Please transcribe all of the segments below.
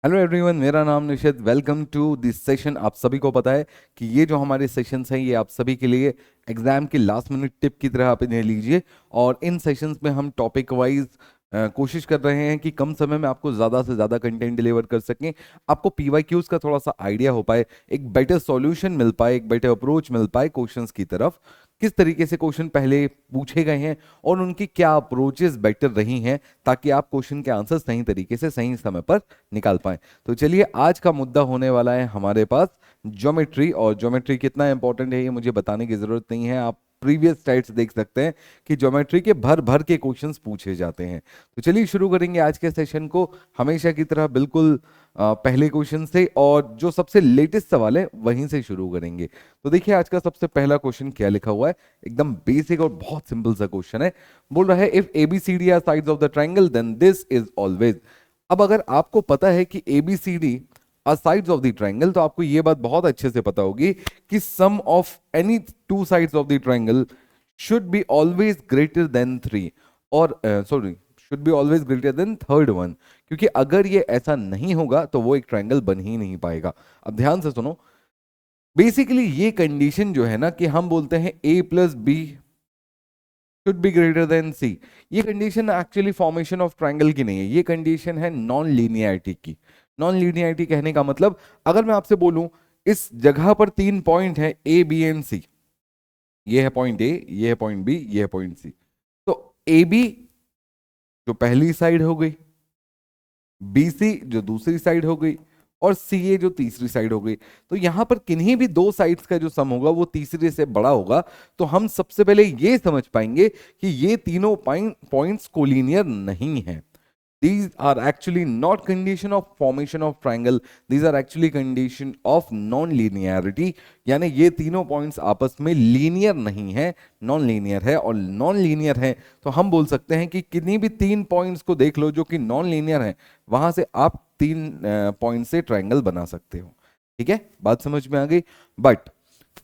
Hello everyone, मेरा नाम Nishit. Welcome to this session. आप सभी को पता है कि ये जो हमारे सेशंस हैं ये आप सभी के लिए एग्जाम की लास्ट मिनट टिप की तरह आप इन्हें लीजिए। और इन सेशंस में हम टॉपिक वाइज कोशिश कर रहे हैं कि कम समय में आपको ज़्यादा से ज़्यादा कंटेंट डिलीवर कर सकें, आपको पीवाईक्यूज का थोड़ा सा आइडिया हो पाए, एक बेटर सॉल्यूशन मिल पाए, एक बेटर अप्रोच मिल पाए क्वेश्चंस की तरफ। किस तरीके से क्वेश्चन पहले पूछे गए हैं और उनकी क्या अप्रोचेस बेटर रही हैं, ताकि आप क्वेश्चन के आंसर सही तरीके से सही समय पर निकाल पाएं। तो चलिए, आज का मुद्दा होने वाला है हमारे पास ज्योमेट्री। और ज्योमेट्री कितना इंपॉर्टेंट है ये मुझे बताने की जरूरत नहीं है, आप प्रीवियस स्लाइड्स देख सकते हैं कि ज्योमेट्री के भर भर के क्वेश्चंस पूछे जाते हैं। तो चलिए शुरू करेंगे आज के सेशन को हमेशा की तरह बिल्कुल पहले क्वेश्चन से, और जो सबसे लेटेस्ट सवाल है वहीं से शुरू करेंगे। तो देखिए आज का सबसे पहला क्वेश्चन क्या लिखा हुआ है। एकदम बेसिक और बहुत सिंपल सा क्वेश्चन है। बोल रहा है if ABCD are sides of the triangle then this is always. अब अगर आपको पता है कि ABCD are sides of the triangle, तो आपको यह बात बहुत अच्छे से पता होगी कि sum of any two sides of the triangle should be always greater than 3, और sorry, should be always greater than third one. क्योंकि अगर ये ऐसा नहीं होगा तो वो एक ट्रायंगल बन ही नहीं पाएगा। अब ध्यान से सुनो, बेसिकली ये कंडीशन जो है ना कि हम बोलते हैं A+B should be greater then C, ये condition actually formation of triangle की नहीं है, ये कंडीशन है नॉन लीनियरिटी की। नॉन लीनियरिटी कहने का मतलब, अगर मैं आपसे बोलूं इस जगह पर तीन पॉइंट है A, B एंड C, ये है पॉइंट A, ये है पॉइंट B, ये है पॉइंट C। तो AB जो पहली साइड हो गई, BC जो दूसरी साइड हो गई, और CA जो तीसरी साइड हो गई। तो यहां पर किन्हीं भी दो साइड्स का जो सम होगा वो तीसरे से बड़ा होगा। तो हम सबसे पहले ये समझ पाएंगे कि ये तीनों पॉइंट्स कोलिनियर नहीं है। These are actually not condition of formation of triangle. These are actually condition of non-linearity. यानी ये तीनों पॉइंट्स आपस में लीनियर नहीं है, नॉन लीनियर है। और नॉन लीनियर है तो हम बोल सकते हैं कि किन्हीं भी तीन पॉइंट्स को देख लो जो कि नॉन लीनियर है, वहां से आप तीन पॉइंट से ट्रायंगल बना सकते हो। ठीक है, बात समझ में आ गई। बट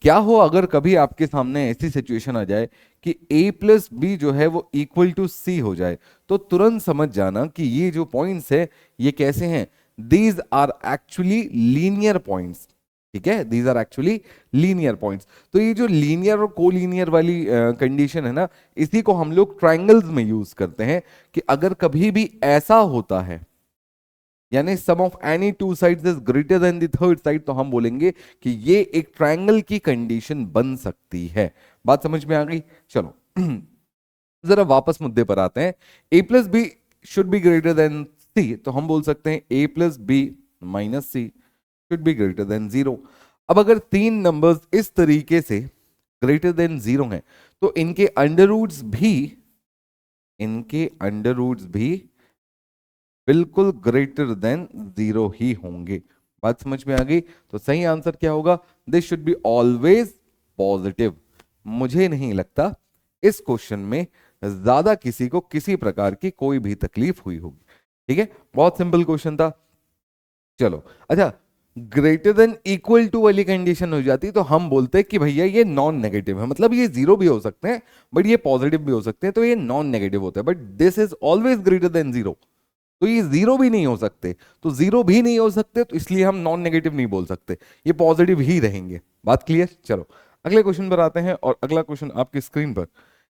क्या हो अगर कभी आपके सामने ऐसी सिचुएशन आ जाए कि A+B जो है वो इक्वल टू C हो जाए, तो तुरंत समझ जाना कि ये जो पॉइंट्स है ये कैसे हैं। These are actually linear points. ठीक है, these are actually linear points. तो ये जो लीनियर और कोलीनियर वाली कंडीशन है ना, इसी को हम लोग ट्रायंगल्स में यूज करते हैं कि अगर कभी भी ऐसा होता है, यानी sum of any two sides is greater than the third side, तो हम बोलेंगे कि ये एक ट्रायंगल की कंडीशन बन सकती है। बात समझ में आ गई? चलो जरा वापस मुद्दे पर आते हैं। A+B should be greater then C, तो हम बोल सकते हैं A+B-C should be greater then 0। अब अगर तीन नंबर्स इस तरीके से ग्रेटर देन 0 हैं, तो इनके अंडर रूट्स भी बिल्कुल ग्रेटर देन 0 ही होंगे। बात समझ में आ गई? तो सही आंसर क्या होगा? This should be always positive. मुझे नहीं लगता इस क्वेश्चन में ज्यादा किसी को किसी प्रकार की कोई भी तकलीफ हुई होगी। ठीक है, बहुत सिंपल क्वेश्चन था। चलो अच्छा, ग्रेटर देन इक्वल टू वाली कंडीशन हो जाती तो हम बोलते कि भैया ये नॉन नेगेटिव है, मतलब ये जीरो भी हो सकते हैं बट ये पॉजिटिव भी हो सकते हैं, तो ये नॉन नेगेटिव होता है। But this is always greater then 0, तो ये जीरो भी नहीं हो सकते। तो जीरो भी नहीं हो सकते तो इसलिए हम नॉन नेगेटिव नहीं बोल सकते, ये पॉजिटिव ही रहेंगे। बात क्लियर? चलो अगले क्वेश्चन पर आते हैं, और अगला क्वेश्चन आपकी स्क्रीन पर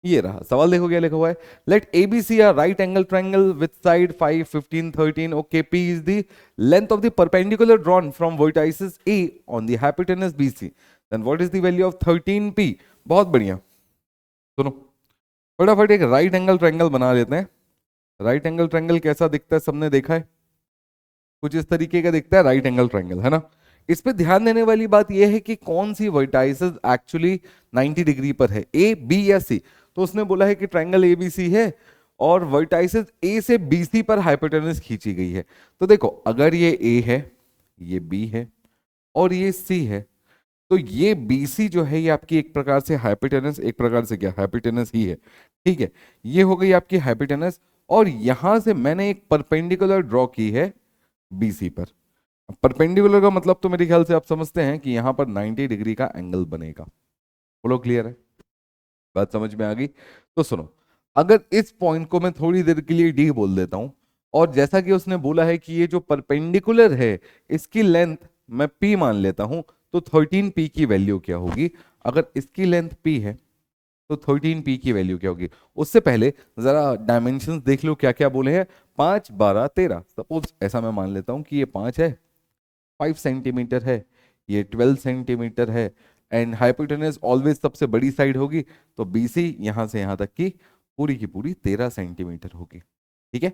ये रहा। सवाल देखो क्या लिखा हुआ है। Let ABC are right angle triangle with side 5, 15, 13। Okay, P is the length of the perpendicular drawn from vertices A on the hypotenuse BC, then what is the value of 13P। बहुत बढ़िया, सुनो फटाफट एक right angle triangle बना लेते हैं। Right angle triangle कैसा दिखता है सबने देखा है? कुछ इस तरीके का दिखता है राइट एंगल ट्रायंगल, है ना। इस पे ध्यान देने वाली बात यह है कि कौन सी वर्टाइसिस एक्चुअली 90 डिग्री पर है, A, B या C। तो उसने बोला है कि ट्रायंगल ABC है और वर्टाइसिस A से BC पर हाइपोटेनस खींची गई है। तो देखो, अगर ये A है, ये B है और ये C है, तो ये BC जो है ये आपकी एक प्रकार से हाइपोटेनस, एक प्रकार से क्या हाइपोटेनस ही है। ठीक है, ये हो गई आपकी हाइपोटेनस, और यहां से मैंने एक परपेंडिकुलर ड्रॉ की है BC पर। परपेंडिकुलर का मतलब तो मेरे ख्याल से आप समझते हैं कि यहां पर 90 डिग्री का एंगल बनेगा। बोलो क्लियर है? बात समझ में आ गई? तो सुनो, अगर इस पॉइंट को मैं थोड़ी देर के लिए D बोल देता हूं और जैसा कि उसने बोला है कि ये जो परपेंडिकुलर है इसकी लेंथ मैं p मान लेता हूं, तो 13p की वैल्यू क्या होगी? अगर इसकी लेंथ p है तो 13p की वैल्यू क्या होगी? उससे पहले जरा डायमेंशंस देख लो क्या क्या बोले हैं। 5 12 13, सपोज ऐसा मैं मान लेता हूं कि ये 5 है, 5 सेंटीमीटर है, ये 12 सेंटीमीटर है, एंड हाइपोटेनस ऑलवेज सबसे बड़ी साइड होगी, तो BC यहां से यहां तक की पूरी 13 सेंटीमीटर होगी। ठीक है,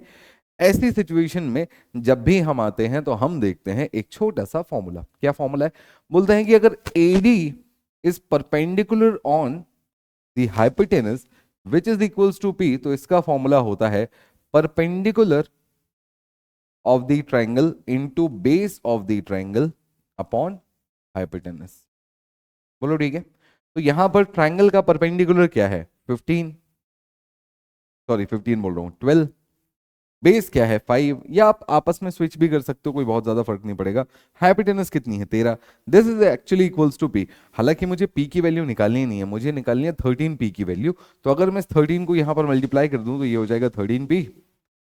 ऐसी सिचुएशन में जब भी हम आते हैं तो हम देखते हैं एक छोटा सा फॉर्मूला। क्या फॉर्मूला है? बोलते हैं कि अगर AD is perpendicular on the hypotenuse which is equals to P, तो इसका फॉर्मूला होता है perpendicular of the triangle into base of the triangle upon hypotenuse. बोलो ठीक है। तो यहां पर ट्रायंगल का परपेंडिकुलर क्या है? 15, सॉरी 15 बोल रहा हूं, 12। बेस क्या है? 5, या आप आपस में स्विच भी कर सकते हो, कोई बहुत ज्यादा फर्क नहीं पड़ेगा। हाइपोटेनस कितनी है? 13। This is actually equals to P। हालांकि मुझे P की वैल्यू निकालनी नहीं है, मुझे निकालनी है 13P की वैल्यू। तो अगर मैं इस 13 को यहां पर मल्टीप्लाई कर दूं तो ये हो जाएगा 13P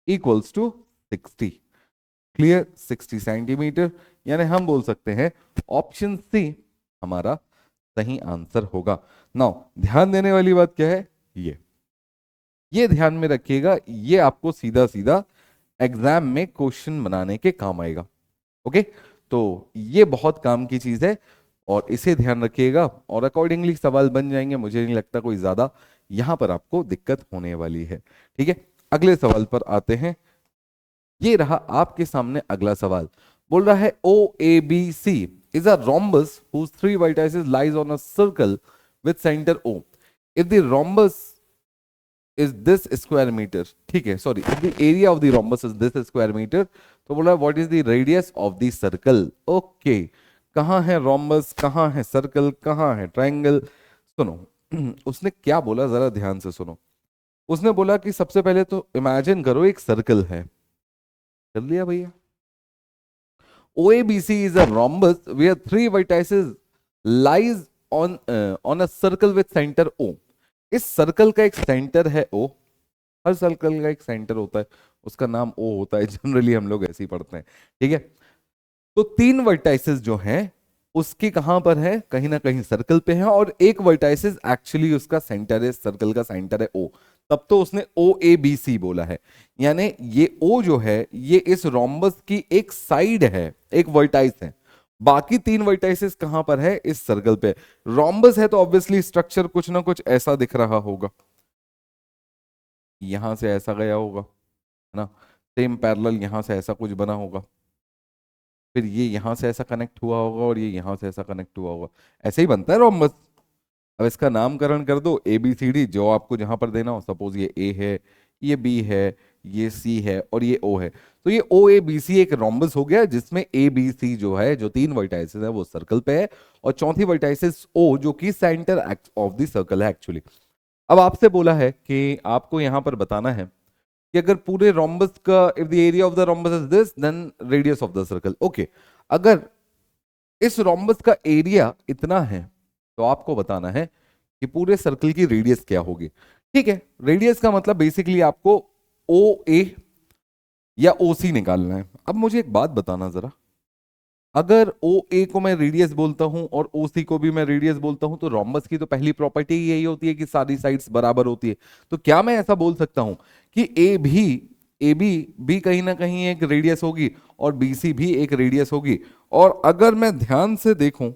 equals to 60। Clear? 60 centimetre. यानी हम बोल सकते हैं ऑप्शन सी हमारा सही आंसर होगा। नाउ ध्यान देने वाली बात क्या है? ये ध्यान में रखिएगा, ये आपको सीधा सीधा एग्जाम में क्वेश्चन बनाने के काम आएगा। ओके, तो ये बहुत काम की चीज है और इसे ध्यान रखिएगा और अकॉर्डिंगली सवाल बन जाएंगे। मुझे नहीं लगता कोई ज्यादा यहां पर आपको दिक्कत होने वाली है। ठीक है, अगले सवाल पर आते हैं। ये रहा आपके सामने अगला सवाल। बोल रहा है OABC is a rhombus whose 3 vertices lies on a circle with center O. If the rhombus is this square meter, ठीक है, sorry, if the area of the rhombus is this square meter, तो बोला what is the radius of the circle. Okay, कहाँ है rhombus, कहाँ है circle, कहाँ है triangle? सुनो उसने क्या बोला, जरा ध्यान से सुनो। उसने बोला कि सबसे पहले तो इमेजिन करो एक सर्कल है। कर लिया भैया? OABC is a rhombus where 3 vertices lies on a circle with center O. इस सर्कल का एक सेंटर है O। हर सर्कल का एक सेंटर होता है, उसका नाम O होता है, जनरली हम लोग ऐसे ही पढ़ते हैं। ठीक है, तो 3 वर्टाइसेस जो हैं उसकी कहां पर है? कहीं ना कहीं सर्कल पे है, और एक वर्टाइसेस एक्चुअली उसका सेंटर है, सर्कल का सेंटर है O। तब तो उसने OABC बोला है, यानी ये O जो है ये इस रोम्बस की एक साइड है, एक वर्टाइस है। बाकी 3 वर्टाइसेस कहां पर है? इस सर्कल पे। रोम्बस है तो ऑब्वियसली स्ट्रक्चर कुछ ना कुछ ऐसा दिख रहा होगा, यहां से ऐसा गया होगा, है ना, सेम पैरेलल यहां से ऐसा कुछ बना होगा, फिर ये यहां से ऐसा कनेक्ट हुआ होगा और ये यहां से ऐसा कनेक्ट हुआ होगा। ऐसे ही बनता है रोम्बस। अब इसका नामकरण कर दो ABCD, जो आपको जहां पर देना हो। सपोज ये A है, ये B है, ये C है और ये O है, तो ये OABC एक रोम्बस हो गया जिसमें ABC जो है, जो 3 वर्टाइसेस है वो सर्कल पे है, और चौथी वर्टाइसेस O जो कि सेंटर ऑफ द सर्कल है एक्चुअली। अब आपसे बोला है कि आपको यहां पर बताना है कि अगर पूरे रोम्बस का, if the area of the rhombus is this then radius of the circle. Okay, अगर इस रोम्बस का एरिया इतना है तो आपको बताना है कि पूरे सर्कल की रेडियस क्या होगी। ठीक है, रेडियस का मतलब बेसिकली आपको OA या OC निकालना है। अब मुझे एक बात बताना जरा, अगर OA को मैं रेडियस बोलता हूं और OC को भी मैं रेडियस बोलता हूं, तो रोम्बस की तो पहली प्रॉपर्टी यही होती है कि सारी साइड्स बराबर होती है। तो क्या मैं ऐसा बोल सकता हूं कि AB भी कहीं ना कहीं एक रेडियस होगी और BC भी एक रेडियस होगी? और अगर मैं ध्यान से देखूं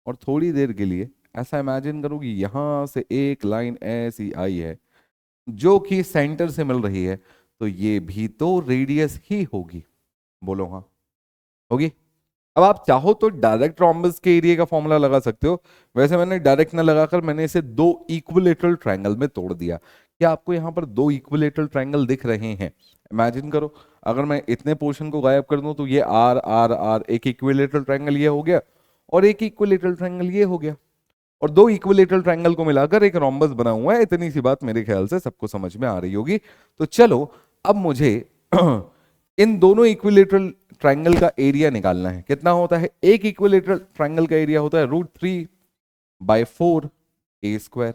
और थोड़ी देर के लिए ऐसा इमेजिन करूं कि यहां से एक लाइन ऐसी आई है जो कि सेंटर से मिल रही है, तो ये भी तो रेडियस ही होगी। बोलो हाँ, होगी। अब आप चाहो तो डायरेक्ट रोम्बस के एरिया का फॉर्मूला लगा सकते हो, वैसे मैंने डायरेक्ट ना लगाकर मैंने इसे 2 इक्विलेटरल ट्रायंगल में तोड़ दिया। क्या आपको यहां पर 2 इक्विलेटरल ट्रायंगल दिख रहे हैं? इमेजिन करो, अगर मैं इतने पोर्शन को गायब कर दूं तो ये आर आर आर, एक इक्विलेटरल ट्रायंगल ये हो गया और एक इक्विलेटरल ट्रायंगल ये हो गया, और 2 इक्विलेटरल ट्रायंगल को मिलाकर एक रोम्बस बना हुआ है। इतनी सी बात मेरे ख्याल से सबको समझ में आ रही होगी। तो चलो अब मुझे इन दोनों इक्विलेटरल ट्रायंगल का एरिया निकालना है। कितना होता है? एक इक्विलेटरल ट्रायंगल का एरिया होता है √3/4 A²।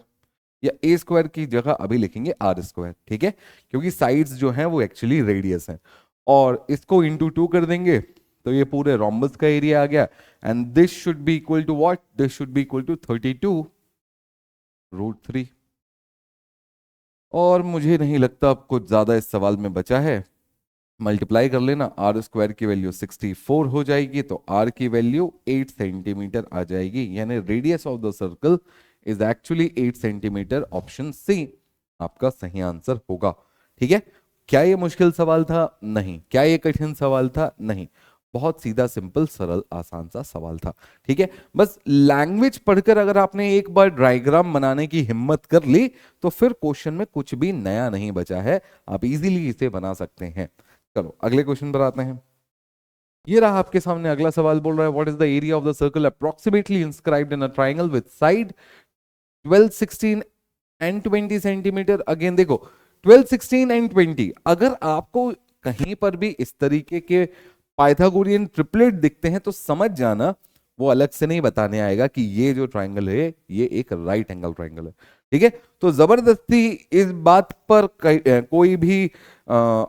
या ए स्क्वायर की जगह अभी लिखेंगे आर स्क्वायर, ठीक है, क्योंकि साइड्स जो हैं वो एक्चुअली रेडियस हैं। और इसको इंटू 2 कर देंगे तो ये पूरे रोम्बस का एरिया आ गया, and this should be equal to what, this should be equal to 32√3। और मुझे नहीं लगता अब कुछ ज्यादा इस सवाल में बचा है। मल्टीप्लाई कर लेना, आर स्क्वायर की वैल्यू 64 हो जाएगी तो आर की वैल्यू 8 सेंटीमीटर आ जाएगी, यानी radius of the circle is actually 8 centimetre. Option C आपका सही आंसर होगा, ठीक है। क्या ये मुश्किल सवाल था? नहीं। क्या ये कठिन सवाल था? नहीं। बहुत सीधा सिंपल सरल आसान सा सवाल था, ठीक है। बस लैंग्वेज पढ़कर अगर आपने एक बार डायग्राम बनाने की हिम्मत कर ली तो फिर क्वेश्चन में कुछ भी नया नहीं बचा है, आप इजीली इसे बना सकते हैं। चलो अगले क्वेश्चन पर आते हैं। ये रहा आपके सामने अगला सवाल, बोल रहा है what is the area of the circle approximately inscribed in a triangle with side 12, 16 and 20 centimetre. Again देखो 12, 16 एंड 20, अगर आपको कहीं पर भी इस तरीके के पाइथागोरियन ट्रिपलेट दिखते हैं तो समझ जाना वो अलग से नहीं बताने आएगा कि ये जो ट्रायंगल है ये एक राइट एंगल ट्रायंगल है, ठीक है। तो जबरदस्ती इस बात पर कोई भी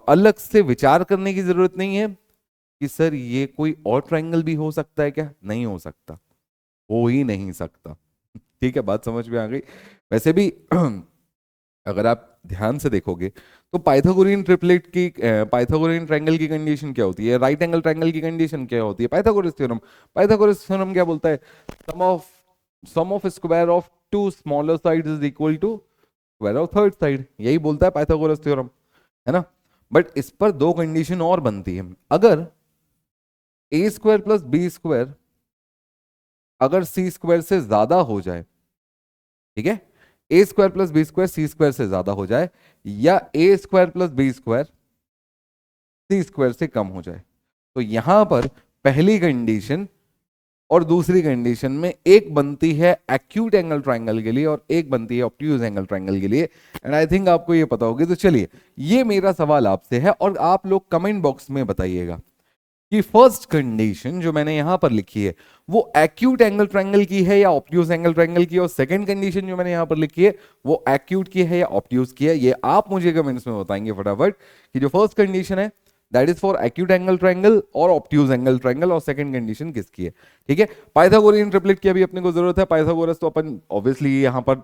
अलग से विचार करने की जरूरत नहीं है कि सर ये कोई और ट्रायंगल भी हो सकता है क्या? नहीं हो सकता, हो ही नहीं सकता, ठीक है। बात समझ में आ गई? वैसे भी अगर आप ध्यान से देखोगे तो पाइथागोरियन ट्रिपलेट की पाइथागोरियन ट्रायंगल की कंडीशन क्या होती है, राइट एंगल ट्रायंगल की कंडीशन क्या होती है? Pythagoras theorem. पाइथागोरस थ्योरम क्या बोलता है? Sum of square of two smaller sides is equal to square of third side, यही बोलता है पाइथागोरस थ्योरम, है ना। बट इस पर दो कंडीशन और बनती है। अगर ए स्क्वायर प्लस बी स्क्वायर अगर सी स्क्वायर से ज्यादा हो जाए, ठीक है, ए स्क्वायर प्लस बी स्क्वायर सी स्क्वायर से ज्यादा हो जाए, या ए स्क्वायर प्लस बी स्क्वायर सी स्क्वायर से कम हो जाए, तो यहां पर पहली कंडीशन और दूसरी कंडीशन में एक बनती है एक्यूट एंगल ट्रायंगल के लिए और एक बनती है ऑब्ट्यूज एंगल ट्रायंगल के लिए। एंड आई थिंक आपको ये पता होगी। तो चलिए ये मेरा सवाल आपसे है और आप लोग कमेंट बॉक्स में बताइएगा कि फर्स्ट कंडीशन जो मैंने यहां पर लिखी है वो एक्यूट एंगल ट्रायंगल की है या ऑब्ट्यूज एंगल ट्रायंगल की, और सेकंड कंडीशन जो मैंने यहां पर लिखी है वो एक्यूट की है या ऑब्ट्यूज की है। ये आप मुझे कमेंट्स में बताएंगे फटाफट कि जो फर्स्ट कंडीशन है that is for acute angle triangle और ऑब्ट्यूज एंगल ट्रायंगल, और सेकंड कंडीशन किसकी है, ठीक है। पाइथागोरियन ट्रिपलेट की अभी अपने को जरूरत है। पाइथागोरस तो अपन ऑब्वियसली यहां पर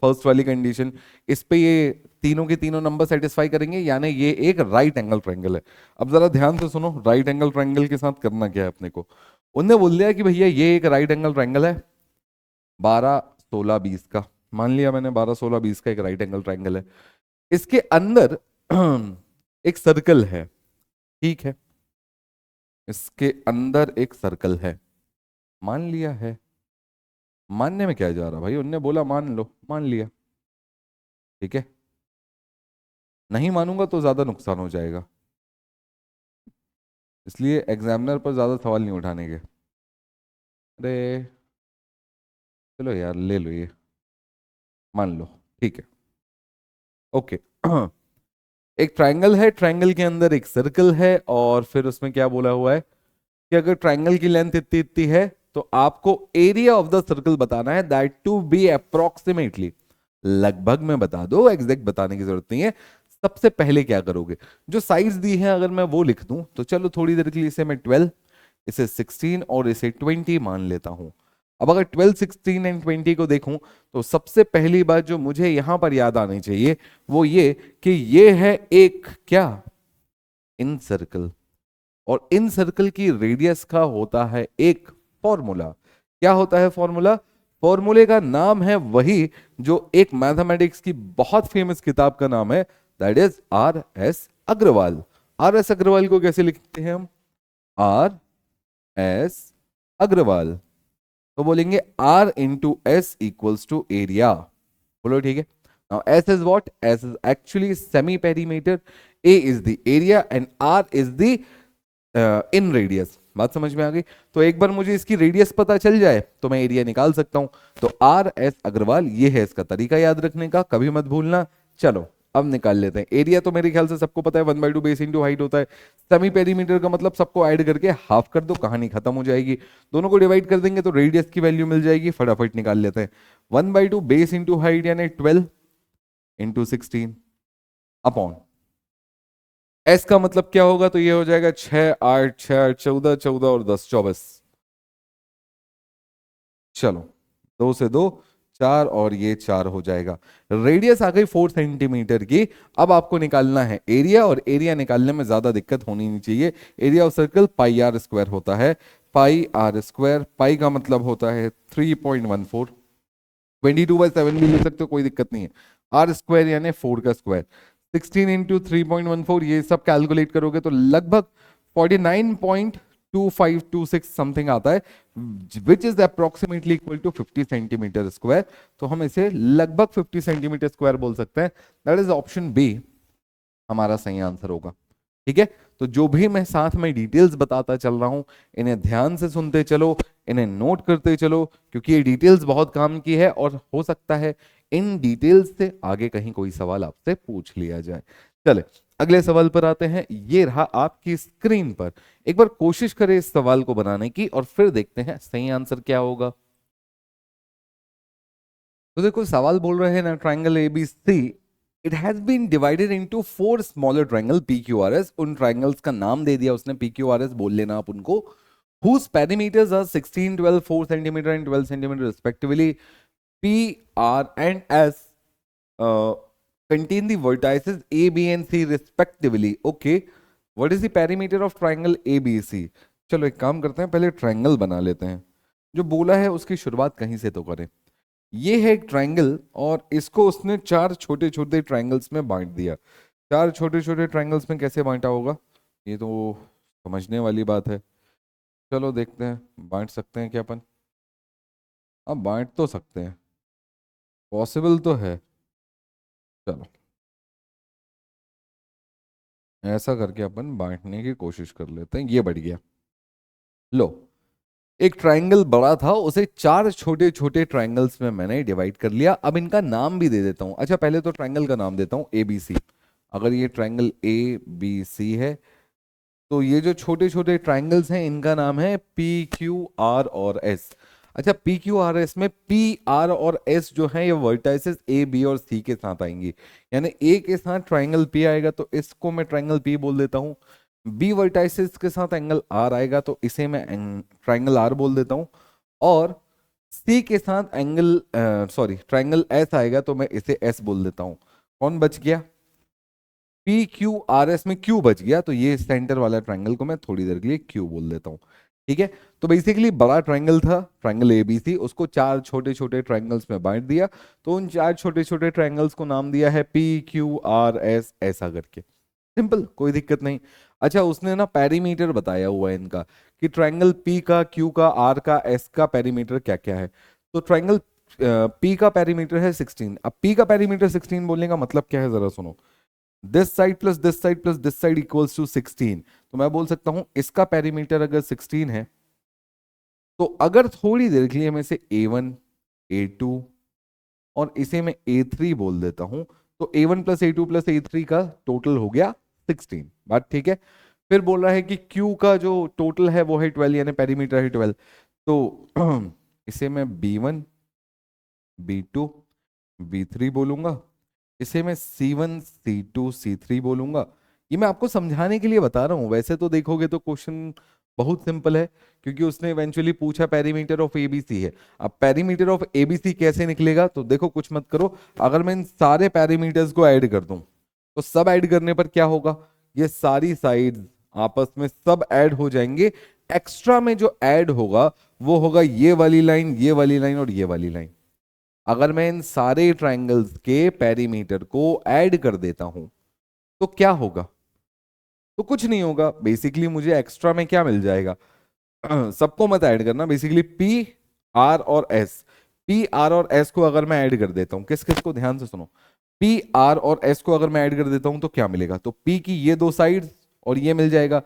फर्स्ट वाली कंडीशन, इस पे ये तीनों के तीनों नंबर सेटिस्फाई करेंगे, यानी ये एक राइट एंगल ट्रायंगल है। अब जरा ध्यान से सुनो, राइट एंगल ट्रायंगल के साथ करना क्या है अपने को। उनने बोल दिया कि भैया ये एक राइट एंगल ट्रायंगल है 12, 16, 20 का, मान लिया मैंने 12, 16, 20 का एक राइट एंगल ट्रायंगल है। इसके अंदर एक सर्कल है, ठीक है, इसके अंदर एक सर्कल है, मान लिया है। मानने में क्या जा रहा भाई, उनने बोला मान लो, मान लिया, ठीक है। नहीं मानूंगा तो ज्यादा नुकसान हो जाएगा, इसलिए एग्जामिनर पर ज्यादा सवाल नहीं उठाने के। अरे चलो यार ले लो, ये मान लो, ठीक है, ओके। एक ट्रायंगल है, ट्रायंगल के अंदर एक सर्कल है, और फिर उसमें क्या बोला हुआ है कि अगर ट्रायंगल की लेंथ इतनी इतनी है तो आपको एरिया ऑफ द सर्कल बताना है, दैट टू बी अप्रोक्सीमेटली, लगभग में बता दो, एग्जैक्ट बताने की जरूरत नहीं है। सबसे पहले क्या करोगे, जो साइड्स दी हैं अगर मैं वो लिख दूं तो चलो थोड़ी देर के लिए इसे मैं 12, इसे 16 और इसे 20 मान लेता हूं। अब अगर 12, 16 एंड 20 को देखूं तो सबसे पहली बात जो मुझे यहां पर याद आनी चाहिए वो ये कि ये है एक क्या, इन सर्कल, और इन सर्कल की रेडियस का होता है एक फॉर्मूला। क्या होता है फॉर्मूला? फॉर्मूले का नाम है वही जो एक मैथमेटिक्स की बहुत फेमस किताब का नाम है, that is R S Agarwal. R S Agarwal को कैसे लिखते हैं हम? आर एस अग्रवाल, तो बोलेंगे R into S equals to area. बोलो ठीक है। Now S is what? S is actually semi perimeter. A is the area and R is the in radius. बात समझ में आ गई? तो एक बार मुझे इसकी रेडियस पता चल जाए तो मैं एरिया निकाल सकता हूं। तो आर एस अग्रवाल ये है इसका तरीका याद रखने का, कभी मत भूलना। चलो अब निकाल लेते हैं। एरिया तो मेरे ख्याल से सबको पता है 1/2 बेस इंटू हाइट होता है। सेमी पेरीमीटर का मतलब सबको ऐड करके हाफ कर दो, कहानी खत्म हो जाएगी। दोनों को डिवाइड कर देंगे तो रेडियस की वैल्यू मिल जाएगी, फटाफट निकाल लेते हैं। 1/2 बेस इंटू हाइट यानी 12 इंटू 16 अपॉन एस का मतलब क्या होगा, तो ये हो जाएगा 6 8 6 14 14 और 10 24। चलो 2 से 2 4 और ये 4 हो जाएगा। रेडियस आ गई 4 सेंटीमीटर की। अब आपको निकालना है एरिया, और एरिया निकालने में ज्यादा दिक्कत होनी नहीं चाहिए। Area of circle pi are square होता है, पाई आर स्क्वायर। पाई का मतलब होता है 3.14। 22/7 भी ले सकते हो, कोई दिक्कत नहीं है। आर स्क्वायर यानी 4 का स्क्वायर। 16 इंटू 3.14, ये सब कैलकुलेट करोगे तो लगभग 49.2526 समथिंग आता है, which is approximately equal to 50 centimetre square. तो हम इसे लगभग 50 सेंटीमीटर स्क्वायर बोल सकते हैं। दैट इज ऑप्शन बी हमारा सही आंसर होगा। ठीक है, तो जो भी मैं साथ में डिटेल्स बताता चल रहा हूं, इन्हें ध्यान से सुनते चलो, इन्हें नोट करते चलो, क्योंकि ये डिटेल्स बहुत काम की है और हो सकता है इन डिटेल्स से आगे कहीं कोई सवाल आपसे पूछ लिया जाए। चले अगले सवाल पर आते हैं। ये रहा आपकी स्क्रीन पर, एक बार कोशिश करें इस सवाल को बनाने की और फिर देखते हैं सही आंसर क्या होगा। तो देखो सवाल बोल रहे हैं ना, triangle ABC it has been divided into 4 smaller triangle PQRS. उन ट्राइंगल्स का नाम दे दिया उसने, पीक्यूआरएस बोल लेना आप उनको। whose perimeters are 16 12 4 centimeter and 12 centimeter respectively. P, R and S contain the vertices A, B and C respectively. Okay, what is the perimeter of triangle ABC? चलो एक काम करते हैं, पहले ट्रायंगल बना लेते हैं। जो बोला है उसकी शुरुआत कहीं से तो करें। ये है एक ट्रायंगल और इसको उसने 4 छोटे छोटे ट्रायंगल्स में बांट दिया। 4 छोटे छोटे ट्रायंगल्स में कैसे बांटा होगा, ये तो समझने वाली बात है। चलो देखते हैं, बांट सकते हैं क्या अपन? अब बांट तो सकते हैं, पॉसिबल तो है। चलो ऐसा करके अपन बांटने की कोशिश कर लेते हैं। ये बढ़ गया। लो, एक ट्रायंगल बड़ा था, उसे 4 छोटे छोटे ट्रायंगल्स में मैंने डिवाइड कर लिया। अब इनका नाम भी दे देता हूं। अच्छा पहले तो ट्रायंगल का नाम देता हूं ABC। अगर ये ट्रायंगल ABC है तो ये जो छोटे छोटे ट्रायंगल्स हैं इनका नाम है PQR और S। अच्छा PQRS में P R और S जो है ये वर्टाइसेस A B और C के साथ आएंगी। यानी A के साथ ट्रायंगल P आएगा तो इसको मैं ट्रायंगल P बोल देता हूँ। B वर्टाइसेस के साथ एंगल R आएगा तो इसे मैं ट्रायंगल R बोल देता हूँ। और C के साथ एंगल ट्रायंगल S आएगा तो मैं इसे S बोल देता हूँ। कौन बच गया? PQRS में Q बच गया, तो ये सेंटर वाला ट्रायंगल को मैं थोड़ी देर के लिए Q बोल देता हूँ। ठीक है, तो बेसिकली बड़ा ट्रायंगल था ट्रायंगल ABC, उसको 4 छोटे छोटे ट्रायंगल्स में बांट दिया। तो उन 4 छोटे छोटे ट्रायंगल्स को नाम दिया है PQRS, ऐसा करके। सिंपल, कोई दिक्कत नहीं। अच्छा उसने ना पेरीमीटर बताया हुआ है इनका कि ट्रायंगल P का, Q का, R का, S का पेरीमीटर क्या क्या है। तो ट्रायंगल P का पेरीमीटर है 16। अब P का पेरीमीटर 16 बोलने का मतलब क्या है जरा सुनो। This side plus this side plus this side equals to 16। तो मैं बोल सकता हूं इसका पेरीमीटर अगर 16 है तो अगर थोड़ी देर के लिए मैं इसे A1 A2 और इसे मैं A3 बोल देता हूं तो A1 plus A2 plus A3 का टोटल हो गया 16। बात ठीक है। फिर बोल रहा है कि Q का जो टोटल है वो है 12, यानी पेरीमीटर है 12। तो इसे मैं B1 B2 B3 बोलूंगा, इसे मैं C1 C2 C3 बोलूंगा। ये मैं आपको समझाने के लिए बता रहा हूं, वैसे तो देखोगे तो क्वेश्चन बहुत सिंपल है, क्योंकि उसने इवेंचुअली पूछा पेरीमीटर ऑफ एबीसी है। अब पेरीमीटर ऑफ एबीसी कैसे निकलेगा, तो देखो कुछ मत करो, अगर मैं इन सारे पेरीमीटर्स को ऐड कर दूं तो सब ऐड करने पर क्या होगा, ये सारी साइड्स आपस में सब ऐड हो जाएंगे। एक्स्ट्रा में जो ऐड होगा वो होगा ये वाली लाइन, ये वाली लाइन और ये वाली लाइन। अगर मैं इन सारे ट्रायंगल्स के पेरीमीटर को ऐड कर देता हूं तो क्या होगा, तो कुछ नहीं होगा। बेसिकली मुझे एक्स्ट्रा में क्या मिल जाएगा, सबको मत ऐड करना, बेसिकली P R और S। P R और S को अगर मैं ऐड कर देता हूं, किस किस को, ध्यान से सुनो, P R और S को अगर मैं ऐड कर देता हूं तो क्या मिलेगा, तो P की ये 2 साइड्स और ये मिल जाएगा।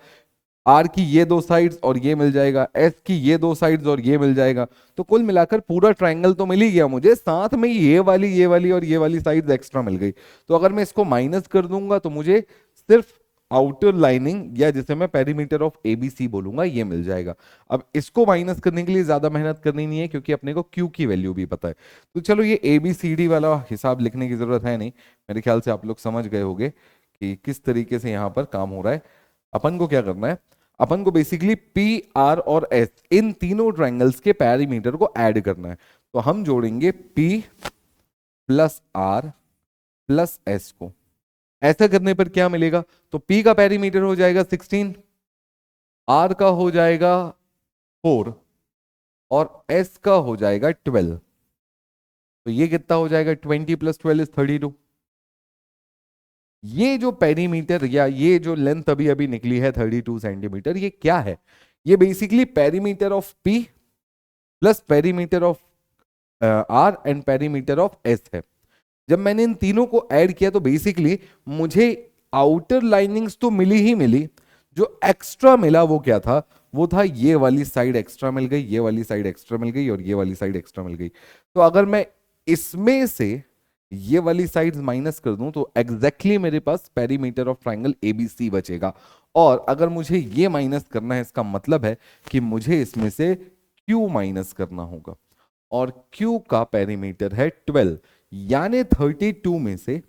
आर की ये दो साइड्स और ये मिल जाएगा, एस की ये दो साइड्स और ये मिल जाएगा, तो कुल मिलाकर पूरा ट्रायंगल तो मिल ही गया मुझे, साथ में ये वाली और ये वाली साइड्स एक्स्ट्रा मिल गई। तो अगर मैं इसको माइनस कर दूंगा तो मुझे सिर्फ आउटर लाइनिंग या जिसे मैं पेरीमीटर ऑफ एबीसी बोलूंगा ये मिल जाएगा। अब इसको माइनस करने के लिए ज्यादा मेहनत करनी नहीं है क्योंकि अपने को क्यू की वैल्यू भी पता है। तो चलो ये एबीसीडी वाला हिसाब लिखने की जरूरत है नहीं, मेरे ख्याल से आप लोग समझ गए होंगे कि किस तरीके से यहाँ पर काम हो रहा है। अपन को क्या करना है, अपन को बेसिकली पी आर और एस इन तीनों ट्रायंगल्स के पेरीमीटर को ऐड करना है। तो हम जोड़ेंगे P plus R plus S को। ऐसा करने पर क्या मिलेगा, तो P का पेरीमीटर हो जाएगा 16, R का हो जाएगा 4 और S का हो जाएगा 12। तो ये कितना हो जाएगा, 20 प्लस 12 इज 32। ये जो पेरीमीटर या ये जो लेंथ अभी अभी निकली है 32 सेंटीमीटर, ये क्या है, ये basically perimeter of P plus perimeter of R and perimeter of S है। जब मैंने इन तीनों को ऐड किया तो बेसिकली मुझे आउटर लाइनिंग्स तो मिली ही मिली, जो एक्स्ट्रा मिला वो क्या था, वो था ये वाली साइड एक्स्ट्रा मिल गई, ये वाली साइड एक्स्ट्रा मिल गई और ये वाली साइड एक्स्ट्रा मिल गई। तो अगर मैं इसमें से ये वाली साइड्स माइनस कर दूं तो एग्जैक्टली मेरे पास पेरीमीटर ऑफ ट्रायंगल एबीसी बचेगा। और अगर मुझे ये माइनस करना है, इसका मतलब है कि मुझे इसमें से क्यू माइनस करना होगा, और क्यू का पेरीमीटर है 12, यानी 32 में से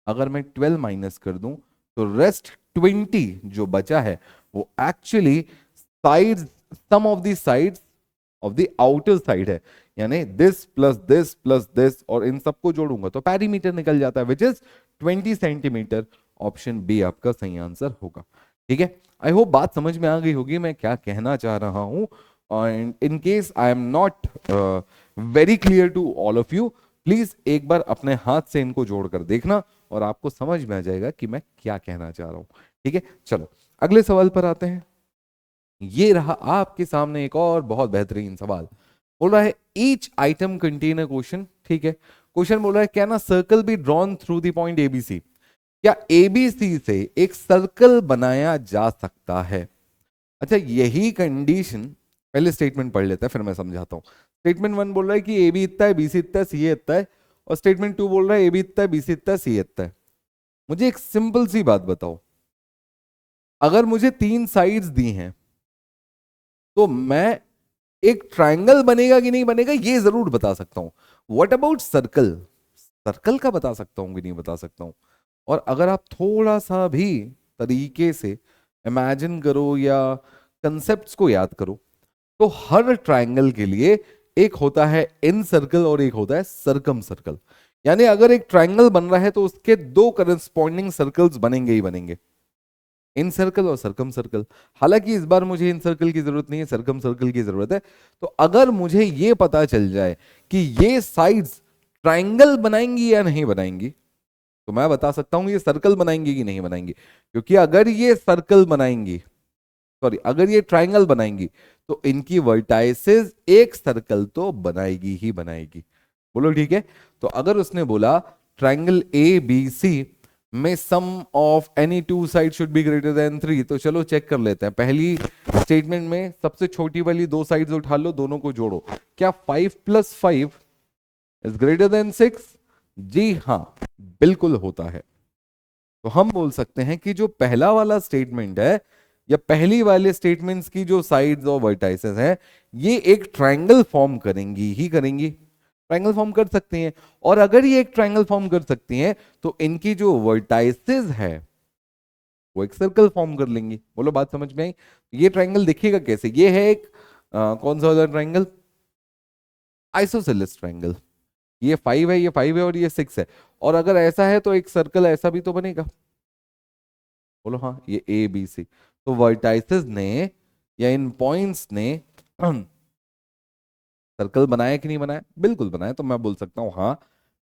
अगर मैं 12 माइनस कर दूं तो रेस्ट 20 जो बचा है वो actually sides, sum of the sides of the outer side है, यानी दिस प्लस दिस और इन सबको जोड़ूंगा तो पेरीमीटर निकल जाता है which is 20 centimetre. Option B आपका सही आंसर होगा। ठीक है, आई होप बात समझ में आ गई होगी मैं क्या कहना चाह रहा हूं। And in case I am not very clear to all of you, please एक बार अपने हाथ से इनको जोड़कर देखना और आपको समझ में आ जाएगा कि मैं क्या कहना चाह रहा हूं। ठीक है, चलो अगले सवाल पर आते हैं। ये रहा आपके सामने एक और बहुत बेहतरीन सवाल। बोल रहा है each item contain a question. ठीक है, क्वेश्चन बोल रहा है can a circle be drawn through the point ABC, क्या एबीसी से एक सर्कल बनाया जा सकता है। अच्छा, यही कंडीशन, पहले स्टेटमेंट पढ़ लेते हैं फिर मैं समझाता हूं। स्टेटमेंट 1 बोल रहा है कि ए बी इतना है, बी सी इतना है, सी ए इतना है, और स्टेटमेंट 2 बोल रहा है ए बी इतना है, बी सी इतना है, सी ए इतना है। मुझे एक सिंपल सी बात बताओ, अगर मुझे 3 साइड्स दी हैं तो मैं एक ट्रायंगल बनेगा कि नहीं बनेगा ये जरूर बता सकता हूं। व्हाट अबाउट सर्कल, सर्कल का बता सकता हूं कि नहीं बता सकता हूं। और अगर आप थोड़ा सा भी तरीके से इमेजिन करो या कंसेप्ट्स को याद करो तो हर ट्रायंगल के लिए एक होता है इन सर्कल और एक होता है सरकम सर्कल। यानी अगर एक ट्रायंगल बन रहा है तो उसके 2 करस्पॉन्डिंग सर्कल्स बनेंगे ही बनेंगे, इन सर्कल और सरकम सर्कल। हालांकि इस बार मुझे इन सर्कल की जरूरत नहीं है, सरकम सर्कल की जरूरत है। तो अगर मुझे ये पता चल जाए कि ये साइड्स ट्रायंगल बनाएंगी या नहीं बनाएंगी तो मैं बता सकता हूं ये सर्कल बनाएंगी कि नहीं बनाएंगी। क्योंकि अगर ये सर्कल बनाएंगी, सॉरी अगर ये ट्रायंगल बनाएंगी तो इनकी वर्टाइसेस एक सर्कल तो बनाएगी ही बनाएगी। बोलो ठीक है। तो अगर उसने बोला ट्रायंगल ए बी सी में sum of any 2 side should be greater than 3, तो चलो चेक कर लेते हैं। पहली स्टेटमेंट में सबसे छोटी वाली 2 साइड्स उठा लो, दोनों को जोड़ो। क्या 5 + 5 इज ग्रेटर देन 6? जी हां, बिल्कुल होता है। तो हम बोल सकते हैं कि जो पहला वाला स्टेटमेंट है या पहली वाले स्टेटमेंट्स की जो साइड्स और वर्टाइसेस हैं ये एक ट्रायंगल फॉर्म करेंगी ही करेंगी, ट्रायंगल फॉर्म कर सकती हैं। और अगर ये एक ट्रायंगल फॉर्म कर सकती हैं तो इनकी जो वर्टाइसेस है वो एक सर्कल फॉर्म कर लेंगी। बोलो बात समझ में आई। ये ट्रायंगल दिखेगा कैसे, ये है एक कौन सा वाला ट्रायंगल, आइसोसेलेस ट्रायंगल। ये 5 है, ये 5 है और ये 6 है। और अगर ऐसा है तो एक सर्कल ऐसा भी तो बनेगा। बोलो हाँ, ये ए बी सी। तो वर्टाइसेस ने या इन पॉइंट्स ने सर्कल बनाया कि नहीं बनाया, बिल्कुल बनाया। तो मैं बोल सकता हूं हाँ,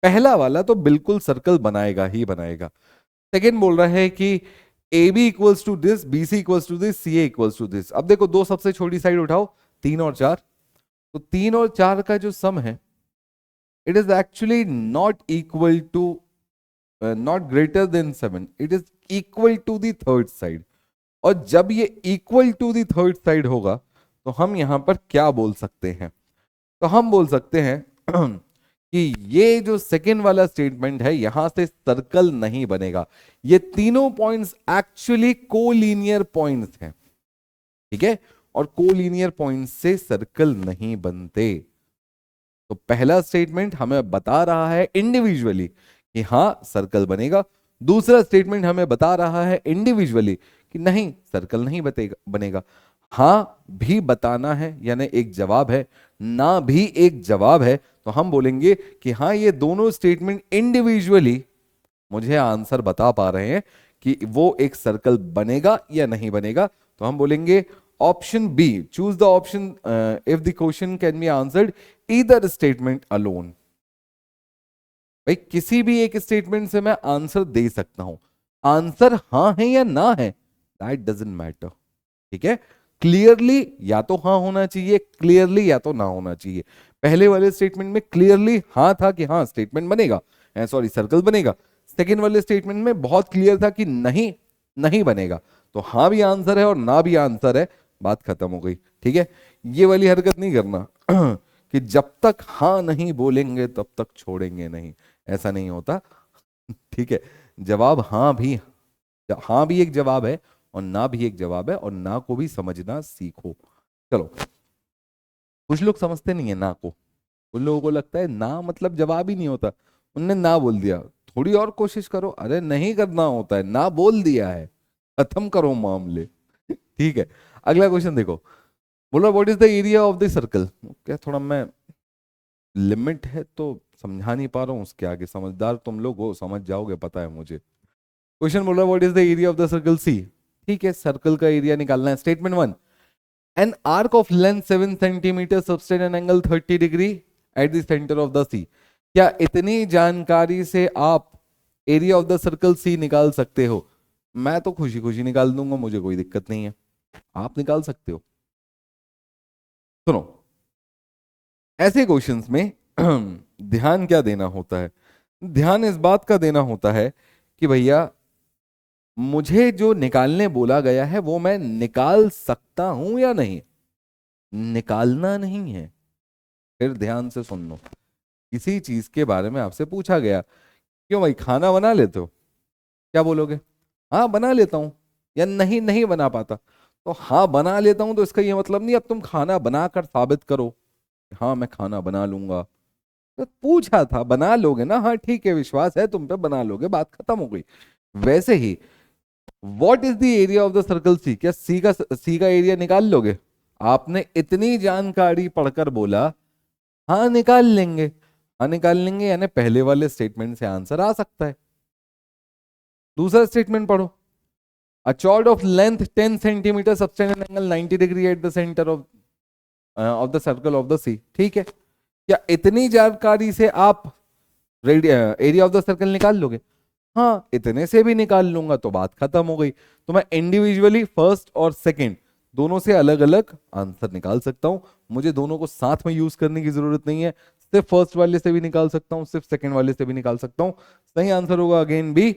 पहला वाला तो बिल्कुल सर्कल बनाएगा ही बनाएगा। सेकेंड बोल रहा है कि A B equals to this, B C equals to this, C A equals to this. अब देखो 2 सबसे छोटी साइड उठाओ, 3 और 4। तो 3 और 4 का जो सम है it is actually not equal to, not greater than 7, it is equal to the third side. और जब ये equal to the third side होगा तो हम यहां पर क्या बोल सकते हैं? तो हम बोल सकते हैं कि ये जो सेकेंड वाला स्टेटमेंट है यहां से सर्कल नहीं बनेगा। ये तीनों पॉइंट्स एक्चुअली कोलिनियर पॉइंट्स हैं, ठीक है, और कोलिनियर पॉइंट्स से सर्कल नहीं बनते। तो पहला स्टेटमेंट हमें बता रहा है इंडिविजुअली कि हाँ सर्कल बनेगा, दूसरा स्टेटमेंट हमें बता रहा है इंडिविजुअली कि नहीं सर्कल नहीं बनेगा। हाँ भी बताना है यानी एक जवाब है, ना भी एक जवाब है, तो हम बोलेंगे कि हाँ ये दोनों स्टेटमेंट इंडिविजुअली मुझे आंसर बता पा रहे हैं कि वो एक सर्कल बनेगा या नहीं बनेगा। तो हम बोलेंगे option B, choose the option if the question can be answered either statement alone. भाई किसी भी एक स्टेटमेंट से मैं आंसर दे सकता हूं, आंसर हाँ है या ना है दैट डजंट मैटर, ठीक है। क्लियरली या तो हाँ होना चाहिए, क्लियरली या तो ना होना चाहिए। पहले वाले स्टेटमेंट में क्लियरली हाँ था कि हाँ स्टेटमेंट बनेगा, सॉरी सर्कल बनेगा। सेकेंड वाले स्टेटमेंट में बहुत क्लियर था कि नहीं नहीं बनेगा। तो हाँ भी आंसर है और ना भी आंसर है, बात खत्म हो गई, ठीक है। ये वाली हरकत नहीं करना कि जब तक हाँ नहीं बोलेंगे तब तक छोड़ेंगे नहीं, ऐसा नहीं होता, ठीक है। जवाब हाँ भी एक जवाब है और ना भी एक जवाब है, और ना को भी समझना सीखो। चलो, कुछ लोग समझते नहीं है ना को, उन लोगों को लगता है ना मतलब जवाब ही नहीं होता, उनने ना बोल दिया, थोड़ी और कोशिश करो, अरे नहीं करना होता है, ना बोल दिया है, खत्म करो मामले, ठीक है। अगला क्वेश्चन देखो, बोला what is the area of the circle. क्या थोड़ा मैं लिमिट है तो समझा नहीं पा रहा हूं, उसके आगे समझदार तुम लोग हो, समझ जाओगे पता है मुझे। क्वेश्चन बोला what is the area of the circle C, ठीक है, सर्कल का एरिया निकालना है। Statement 1, an arc of length 7 centimetre subtend an angle 30 degree at the centre of the C. क्या इतनी जानकारी से आप area of the circle C निकाल सकते हो? मैं तो खुशी खुशी निकाल दूंगा, मुझे कोई दिक्कत नहीं है, आप निकाल सकते हो। सुनो, ऐसे क्वेश्चंस में ध्यान क्या देना होता है? ध्यान इस बात का देना होता है कि भैया मुझे जो निकालने बोला गया है वो मैं निकाल सकता हूं या नहीं, निकालना नहीं है। फिर ध्यान से सुन लो, किसी चीज के बारे में आपसे पूछा गया, क्यों भाई खाना बना लेते हो, क्या बोलोगे? हाँ बना लेता हूं, या नहीं नहीं बना पाता। तो हाँ बना लेता हूं तो इसका ये मतलब नहीं अब तुम खाना बनाकर साबित करो हाँ मैं खाना बना लूंगा। तो पूछा था बना लोगे ना, हाँ ठीक है विश्वास है तुम पे, बना लोगे, बात खत्म हो गई। वैसे ही what is the area of the circle C, क्या सी का एरिया निकाल लोगे? आपने इतनी जानकारी पढ़कर बोला हाँ निकाल लेंगे, हाँ निकाल लेंगे, यानी पहले वाले स्टेटमेंट से आंसर आ सकता है। दूसरा स्टेटमेंट पढ़ो, a chord of length 10 centimetre subtend an angle 90 degree at the centre of the circle of the C, ठीक है। क्या इतनी जानकारी से आप एरिया ऑफ द सर्कल निकाल लोगे? हाँ इतने से भी निकाल लूंगा, तो बात खत्म हो गई। तो मैं इंडिविजुअली फर्स्ट और सेकंड दोनों से अलग अलग आंसर निकाल सकता हूं, मुझे दोनों को साथ में यूज करने की जरूरत नहीं है। सिर्फ फर्स्ट वाले से भी निकाल सकता हूं, सिर्फ सेकंड वाले से भी निकाल सकता हूं। सही आंसर होगा again B,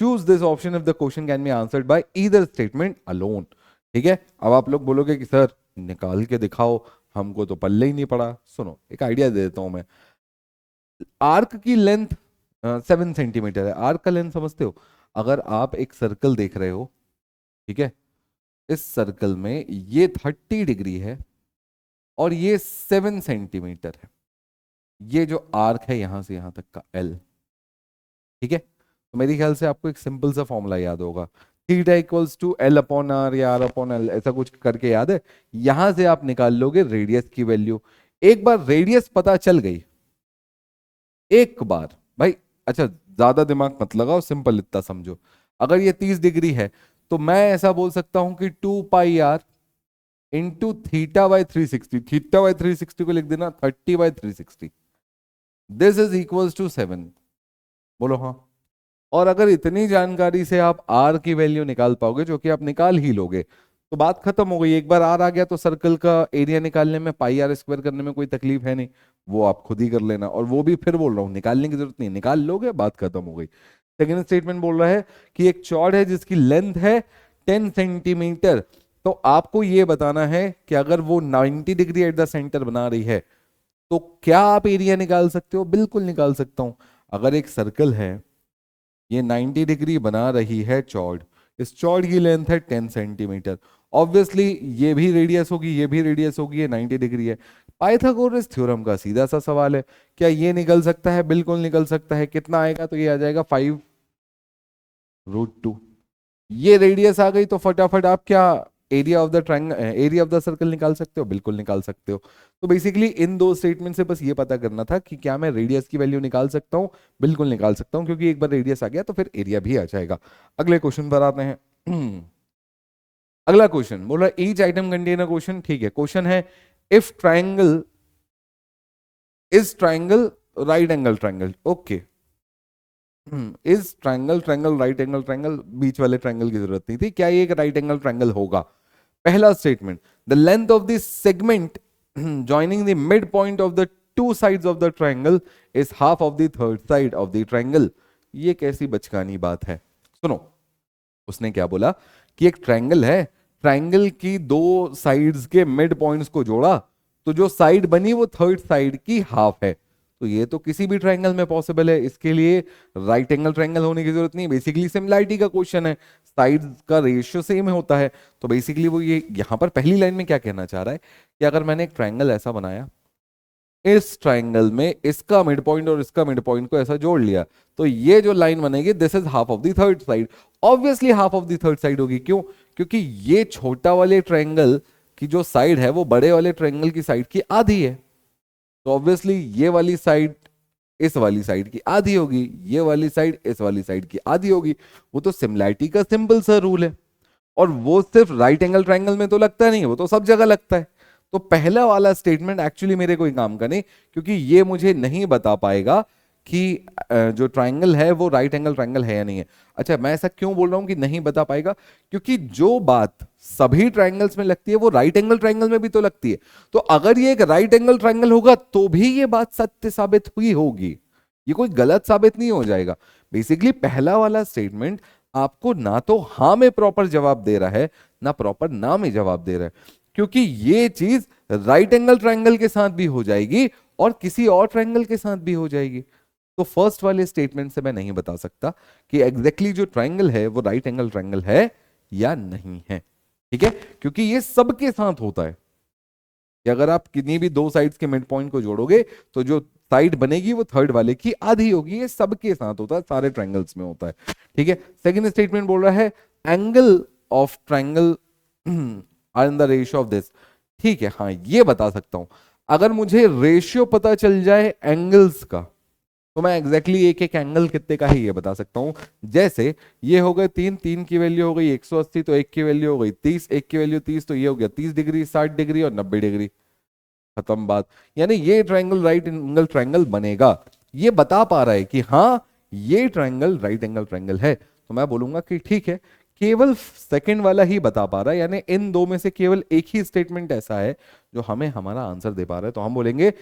choose this option if the question can be answered by either statement alone, ठीक है। अब आप लोग बोलोगे कि सर निकाल के दिखाओ, हमको तो पल्ले ही नहीं पड़ा। सुनो एक आइडिया दे देता हूं मैं, आर्क की लेंथ 7 सेंटीमीटर है, आर्क का लेंथ समझते हो? अगर आप एक सर्कल देख रहे हो, ठीक है, इस सर्कल में ये 30 डिग्री है और ये 7 सेंटीमीटर है, ये जो आर्क है यहां से यहां तक का एल, ठीक है। तो मेरे ख्याल से आपको एक सिंपल सा फॉर्मूला याद होगा, theta equals to L upon R या आर अपॉन एल, ऐसा कुछ करके याद है। यहां से आप निकाल लोगे रेडियस की वैल्यू। एक बार रेडियस पता चल गई, एक बार भाई, अच्छा ज्यादा दिमाग मत लगाओ, सिंपल इतना समझो, अगर ये 30 डिग्री है तो मैं ऐसा बोल सकता हूं कि 2 pi R into theta by 360, theta by 360 को लिख देना 30/360, दिस इज इक्वल्स टू 7। बोलो हाँ। और अगर इतनी जानकारी से आप आर की वैल्यू निकाल पाओगे, जो कि आप निकाल ही लोगे, तो बात खत्म हो गई। एक बार आर आ गया तो सर्कल का एरिया निकालने में पाई आर स्क्वायर करने में कोई तकलीफ है नहीं, वो आप खुद ही कर लेना। और वो भी फिर बोल रहा हूँ निकालने की जरूरत नहीं, निकाल लोगे, बात खत्म हो गई। सेकेंड स्टेटमेंट बोल रहा है कि एक चॉर्ड है जिसकी लेंथ है 10 सेंटीमीटर, तो आपको ये बताना है कि अगर वो 90 डिग्री एट द सेंटर बना रही है तो क्या आप एरिया निकाल सकते हो? बिल्कुल निकाल सकता हूं। अगर एक सर्कल है, ये 90 डिग्री बना रही है चौड़, इस चौड़ की लेंथ है 10 सेंटीमीटर, ऑब्वियसली ये भी रेडियस होगी, ये भी रेडियस होगी, ये 90 डिग्री है। पाइथागोरस थ्योरम का सीधा सा सवाल है, क्या ये निकल सकता है? बिल्कुल निकल सकता है। कितना आएगा? तो ये आ जाएगा 5√2। ये रेडियस आ गई तो फटाफट आप क्या area of the triangle, area of the circle निकाल सकते हो? बिल्कुल निकाल सकते हो। तो बेसिकली इन दो स्टेटमेंट से बस ये पता करना था कि क्या मैं रेडियस की वैल्यू निकाल सकता हूं? बिल्कुल निकाल सकता हूं, क्योंकि एक बार रेडियस आ गया तो फिर एरिया भी आ जाएगा। अगले क्वेश्चन पर आते हैं। अगला क्वेश्चन बोल रहा है each item contain a question. ठीक है, क्वेश्चन है if triangle is triangle right angle triangle. Okay, is triangle triangle right angle triangle, बीच वाले ट्राइंगल की जरूरत नहीं थी। क्या ये एक राइट एंगल ट्राइंगल होगा? पहला statement, the length of the segment joining the midpoint of the two sides of the triangle is half of the third side of the triangle। ये कैसी बचकानी बात है? सुनो, उसने क्या बोला कि एक ट्रायंगल है, ट्रायंगल की दो साइड्स के मिड पॉइंट्स को जोड़ा तो जो साइड बनी वो थर्ड साइड की हाफ है। तो ये तो किसी भी ट्रायंगल में पॉसिबल है, इसके लिए राइट एंगल ट्रायंगल होने की जरूरत नहीं। बेसिकली सिमिलैरिटी का क्वेश्चन है, साइड्स का रेशियो सेम होता है। तो बेसिकली वो ये यहां पर पहली लाइन में क्या कहना चाह रहा है कि अगर मैंने एक ट्रायंगल ऐसा बनाया, इस ट्रायंगल में इसका मिड पॉइंट और इसका मिड पॉइंट को ऐसा जोड़ लिया, तो ये जो लाइन बनेगी this is half of the third side. Obviously half of the third side होगी, क्यों? क्योंकि ये छोटा वाले ट्रायंगल की जो साइड है वो बड़े वाले ट्रायंगल की साइड की आधी है। तो ऑब्वियसली ये वाली साइड इस वाली साइड की आधी होगी, ये वाली साइड इस वाली साइड की आधी होगी। वो तो सिमिलैरिटी का सिंपल सा रूल है, और वो सिर्फ राइट एंगल ट्रायंगल में तो लगता नहीं, वो तो सब जगह लगता है। तो पहला वाला स्टेटमेंट एक्चुअली मेरे कोई काम का नहीं, क्योंकि ये मुझे नहीं बता पाएगा कि जो ट्रायंगल है वो राइट एंगल ट्रायंगल है या नहीं है। अच्छा, मैं ऐसा क्यों बोल रहा हूं कि नहीं बता पाएगा? क्योंकि जो बात सभी ट्रायंगल्स में लगती है वो राइट एंगल ट्रायंगल में भी तो लगती है। तो अगर ये एक राइट एंगल ट्रायंगल होगा तो भी ये बात सत्य साबित हुई होगी, ये कोई गलत साबित नहीं हो जाएगा। बेसिकली पहला वाला स्टेटमेंट आपको ना तो हाँ में प्रॉपर जवाब दे रहा है, ना प्रॉपर ना में जवाब दे रहा है, क्योंकि ये चीज राइट एंगल ट्रायंगल के साथ भी हो जाएगी और किसी और ट्रायंगल के साथ भी हो जाएगी। तो फर्स्ट वाले स्टेटमेंट से मैं नहीं बता सकता कि एग्जैक्टली जो ट्रायंगल है वो राइट एंगल ट्रायंगल है या नहीं है। ठीक है, क्योंकि ये सबके साथ होता है कि अगर आप किन्हीं भी दो साइड्स के मिड पॉइंट को जोड़ोगे तो जो साइड बनेगी वो थर्ड वाले की आधी होगी। ये सबके साथ होता है, सारे ट्रायंगल्स में होता है। ठीक है, सेकंड स्टेटमेंट बोल रहा है angle of triangle are in the ratio of this. ठीक है, हाँ ये बता सकता हूं। अगर मुझे रेशियो पता चल जाए एंगल्स का तो मैं एग्जैक्टली एक एक एंगल कितने का है ये बता सकता हूं। जैसे ये हो गए 3, 3 की वैल्यू हो गई 180, तो एक की वैल्यू हो गई 30, एक की वैल्यू 30, तो ये हो गया 30 डिग्री, 60 डिग्री और 90 डिग्री। खत्म बात। यानी ये ट्रायंगल राइट एंगल ट्रायंगल बनेगा, ये बता पा रहा है कि हाँ ये ट्रायंगल राइट एंगल ट्रायंगल है। तो मैं बोलूंगा कि ठीक है, केवल सेकंड वाला ही बता पा रहा है, यानी इन दो में से केवल एक ही स्टेटमेंट ऐसा है जो हमें हमारा आंसर दे पा रहा है। तो हम बोलेंगे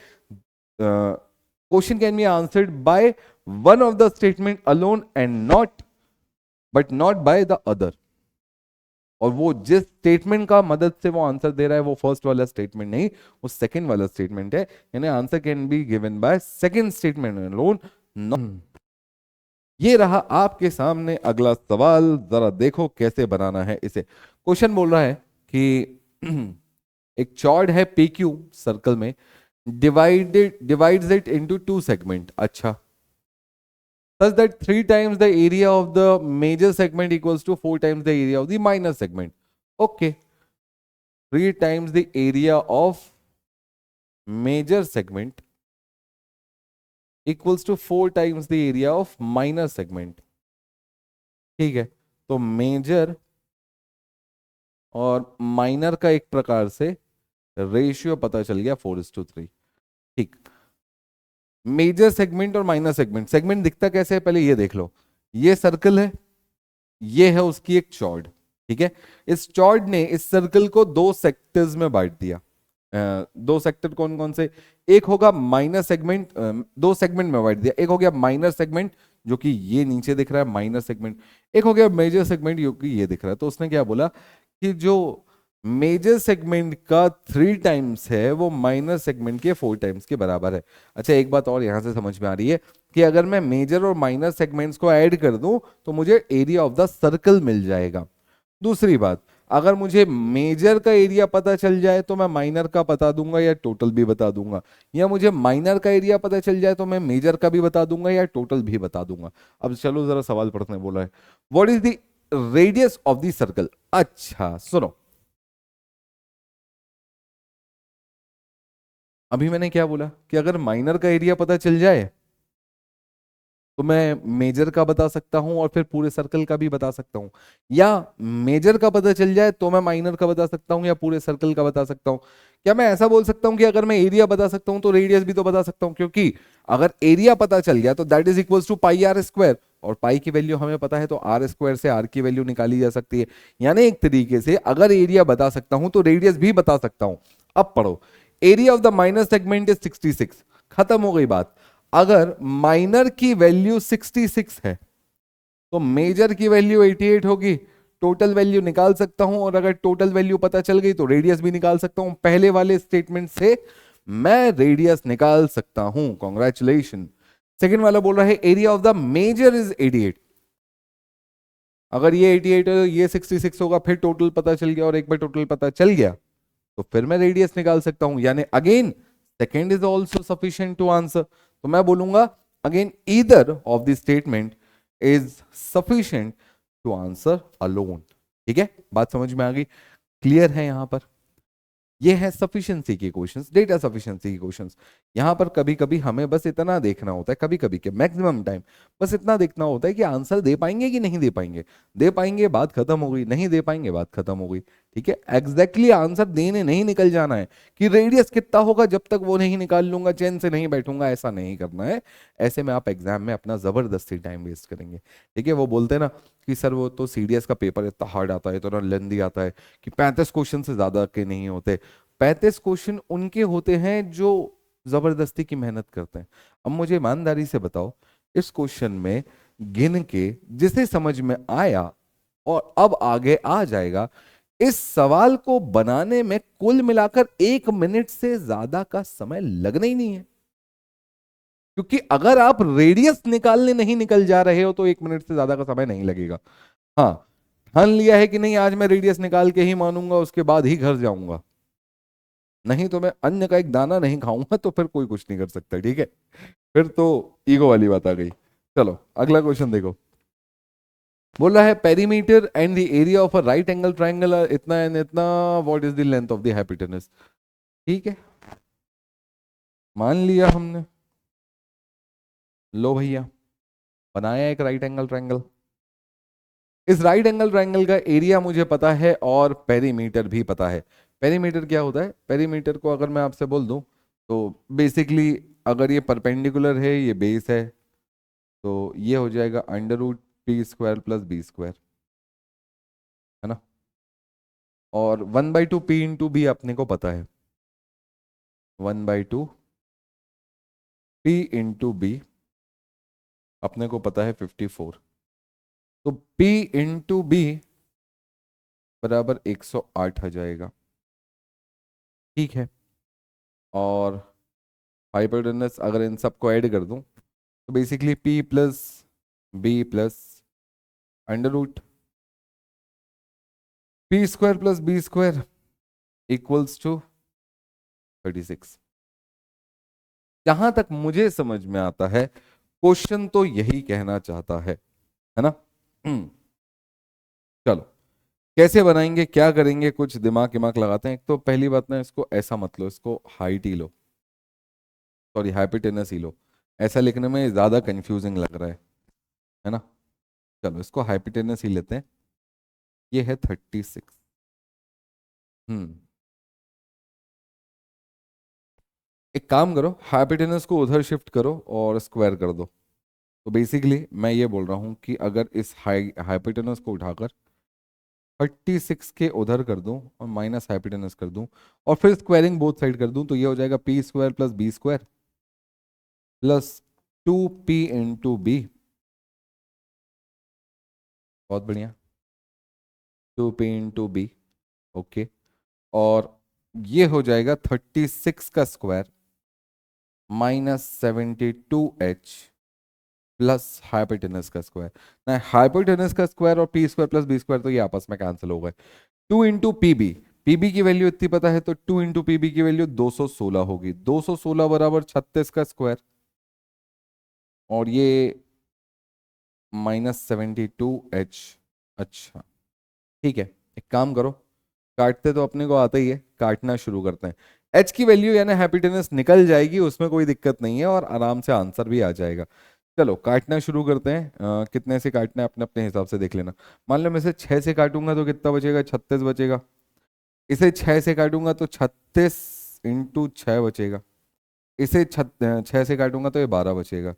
question can be answered by one of the statement alone and not but not by the other. और वो जिस स्टेटमेंट का मदद से वो आंसर दे रहा है वो फर्स्ट वाला स्टेटमेंट नहीं, वो सेकंड वाला स्टेटमेंट है। यानी answer can be given by second statement alone not. ये रहा आपके सामने अगला सवाल, जरा देखो कैसे बनाना है इसे। क्वेश्चन बोल रहा है कि एक चॉर्ड है PQ सर्कल में, डिवाइड्स इट इनटू 2 सेगमेंट। अच्छा, such that 3 times the area of the major segment equals to 4 times the area of the minor segment. Okay, 3 times the area of major segment equals to 4 times the area of minor segment. ठीक है, तो major और minor का एक प्रकार से ratio पता चल गया 4:3। ठीक, मेजर सेगमेंट और माइनर सेगमेंट, सेगमेंट दिखता कैसे है पहले ये देख लो। ये सर्कल है, ये है उसकी एक चॉर्ड। ठीक है, इस चॉर्ड ने इस सर्कल को 2 सेक्टर्स में बांट दिया। 2 सेक्टर कौन कौन से? एक होगा माइनर सेगमेंट, 2 सेगमेंट में बांट दिया। एक हो गया माइनर सेगमेंट जो कि ये नीचे दिख रहा है माइनर सेगमेंट, एक हो गया मेजर सेगमेंट जो कि ये दिख रहा है। तो उसने क्या बोला कि जो मेजर सेगमेंट का 3 टाइम्स है वो माइनर सेगमेंट के 4 टाइम्स के बराबर है। अच्छा एक बात और यहां से समझ में आ रही है कि अगर मैं मेजर और माइनर सेगमेंट्स को ऐड कर दूं तो मुझे एरिया ऑफ द सर्कल मिल जाएगा। दूसरी बात, अगर मुझे मेजर का एरिया पता चल जाए तो मैं माइनर का बता दूंगा या टोटल भी बता दूंगा, या मुझे माइनर का एरिया पता चल जाए तो मैं मेजर का भी बता दूंगा या टोटल भी बता दूंगा। अब चलो जरा सवाल पढ़ने बोला है, what is the radius of the circle. अच्छा सुनो, अभी मैंने क्या बोला कि अगर माइनर का एरिया पता चल जाए तो मैं मेजर का बता सकता हूं और फिर पूरे सर्कल का भी बता सकता हूं, या मेजर का पता चल जाए तो मैं माइनर का बता सकता हूं या पूरे सर्कल का बता सकता हूं। क्या मैं ऐसा बोल सकता हूं कि अगर मैं एरिया बता सकता हूं तो रेडियस भी तो बता सकता हूं, क्योंकि अगर एरिया पता चल गया तो that is equals to pi are square, और पाई की वैल्यू हमें पता है तो आर स्क्वायर से आर की वैल्यू निकाली जा सकती है। यानी एक तरीके से अगर एरिया बता सकता हूं तो रेडियस भी बता सकता हूं। अब पढ़ो, area of the minor segment is 66, खत्म हो गई बात। अगर माइनर की वैल्यू 66 है तो मेजर की वैल्यू 88 होगी, टोटल वैल्यू निकाल सकता हूं, और अगर टोटल वैल्यू पता चल गई तो रेडियस भी निकाल सकता हूं। पहले वाले स्टेटमेंट से मैं रेडियस निकाल सकता हूं, कॉन्ग्रेचुलेशन। सेकेंड वाला बोल रहा है area of the major is 88, अगर ये 88 है ये 66 होगा, फिर टोटल पता चल गया और एक बार टोटल पता चल गया तो फिर मैं रेडियस निकाल सकता हूं। यानी again second is also sufficient to answer, तो मैं बोलूंगा again either of the statement is sufficient to answer alone. ठीक है, बात समझ में आ गई, क्लियर है यहां पर। ये है सफिशिएंसी के क्वेश्चंस, डेटा सफिशिएंसी के क्वेश्चंस। यहां पर कभी कभी हमें बस इतना देखना होता है, कभी कभी के मैक्सिमम टाइम बस इतना देखना होता है कि आंसर दे पाएंगे कि नहीं दे पाएंगे। दे पाएंगे बात खत्म हो गई, नहीं दे पाएंगे बात खत्म हो गई। ठीक है, एग्जैक्टली आंसर देने नहीं निकल जाना है कि रेडियस कितना होगा जब तक वो नहीं निकाल लूंगा चैन से नहीं बैठूंगा, ऐसा नहीं करना है। ऐसे में आप एग्जाम में अपना जबरदस्ती टाइम वेस्ट करेंगे। ठीक है, वो बोलते हैं ना कि सर वो तो सीडीएस का पेपर इतना हार्ड आता है, इतना लेंदी आता है कि 35 क्वेश्चन से ज्यादा के नहीं होते। 35 क्वेश्चन उनके होते हैं जो जबरदस्ती की मेहनत करते हैं। अब मुझे ईमानदारी से बताओ, इस क्वेश्चन में गिन के जिसे समझ में आया और अब आगे आ जाएगा, इस सवाल को बनाने में कुल मिलाकर 1 मिनट से ज्यादा का समय लगना ही नहीं है। क्योंकि अगर आप रेडियस निकालने नहीं निकल जा रहे हो तो 1 मिनट से ज्यादा का समय नहीं लगेगा। हाँ, ठान लिया है कि नहीं आज मैं रेडियस निकाल के ही मानूंगा, उसके बाद ही घर जाऊंगा, नहीं तो मैं अन्न का एक दाना नहीं खाऊंगा, तो फिर कोई कुछ नहीं कर सकता। ठीक है, फिर तो ईगो वाली बात आ गई। चलो अगला क्वेश्चन देखो, बोल रहा है perimeter and the area of a right angle triangle इतना एंड इतना, what is the length of the hypotenuse. ठीक है, मान लिया हमने, लो भैया बनाया एक राइट एंगल ट्राइंगल। इस राइट एंगल ट्राइंगल का एरिया मुझे पता है और पेरीमीटर भी पता है। पेरीमीटर क्या होता है, पेरीमीटर को अगर मैं आपसे बोल दूं तो बेसिकली अगर ये परपेंडिकुलर है, ये बेस है, तो ये हो जाएगा √p² + b², है ना। और 1/2 p×b अपने को पता है, 1/2 p×b अपने को पता है 54, तो p×b बराबर 108 आ जाएगा। ठीक है, और हाइपोटेनस अगर इन सबको ऐड कर दूं तो basically p + b + p² + b² equals to 36। जहां तक मुझे समझ में आता है क्वेश्चन तो यही कहना चाहता है ना। चलो कैसे बनाएंगे, क्या करेंगे, कुछ दिमाग दिमाग लगाते हैं। एक तो पहली बात ना, इसको ऐसा मत लो, इसको हाइट ही लो, सॉरी हाइपोटेनस ही लो। ऐसा लिखने में ज्यादा कंफ्यूजिंग लग रहा है ना। चलो इसको हाइपोटेनस ही लेते हैं, ये है 36। हम्म, एक काम करो, हाइपोटेनस को उधर शिफ्ट करो और स्क्वायर कर दो। तो बेसिकली मैं ये बोल रहा हूँ कि अगर इस हाइपोटेनस को उठाकर 36 के उधर कर दूं और माइनस हाइपोटेनस कर दूं और फिर स्क्वायरिंग बोथ साइड कर दूं तो ये हो जाएगा p² + b² + 2p × b बहुत बढ़िया, 2p/b, ओके। और ये हो जाएगा 36 का स्क्वायर -72h प्लस हाइपोटेनस का स्क्वायर। ना, हाइपोटेनस का स्क्वायर और p square plus b square तो ये आपस में कैंसिल हो गए। 2 × पीबी की वैल्यू इतनी पता है, तो 2 × पीबी की वैल्यू 216 होगी। 216 बराबर 36 का स्क्वायर, और ये -72h। अच्छा, ठीक है, एक काम करो, काटते तो अपने को आता ही है, काटना शुरू करते हैं। एच की वैल्यू यानी हैप्पीनेस निकल जाएगी, उसमें कोई दिक्कत नहीं है, और आराम से आंसर भी आ जाएगा। चलो काटना शुरू करते हैं। कितने से काटना है अपने अपने हिसाब से देख लेना। मान लो मैं इसे 6 से काटूंगा तो कितना बचेगा, 36 बचेगा। इसे 6 से काटूंगा तो 36 × 6 बचेगा। इसे 6 से काटूंगा तो ये 12 बचेगा।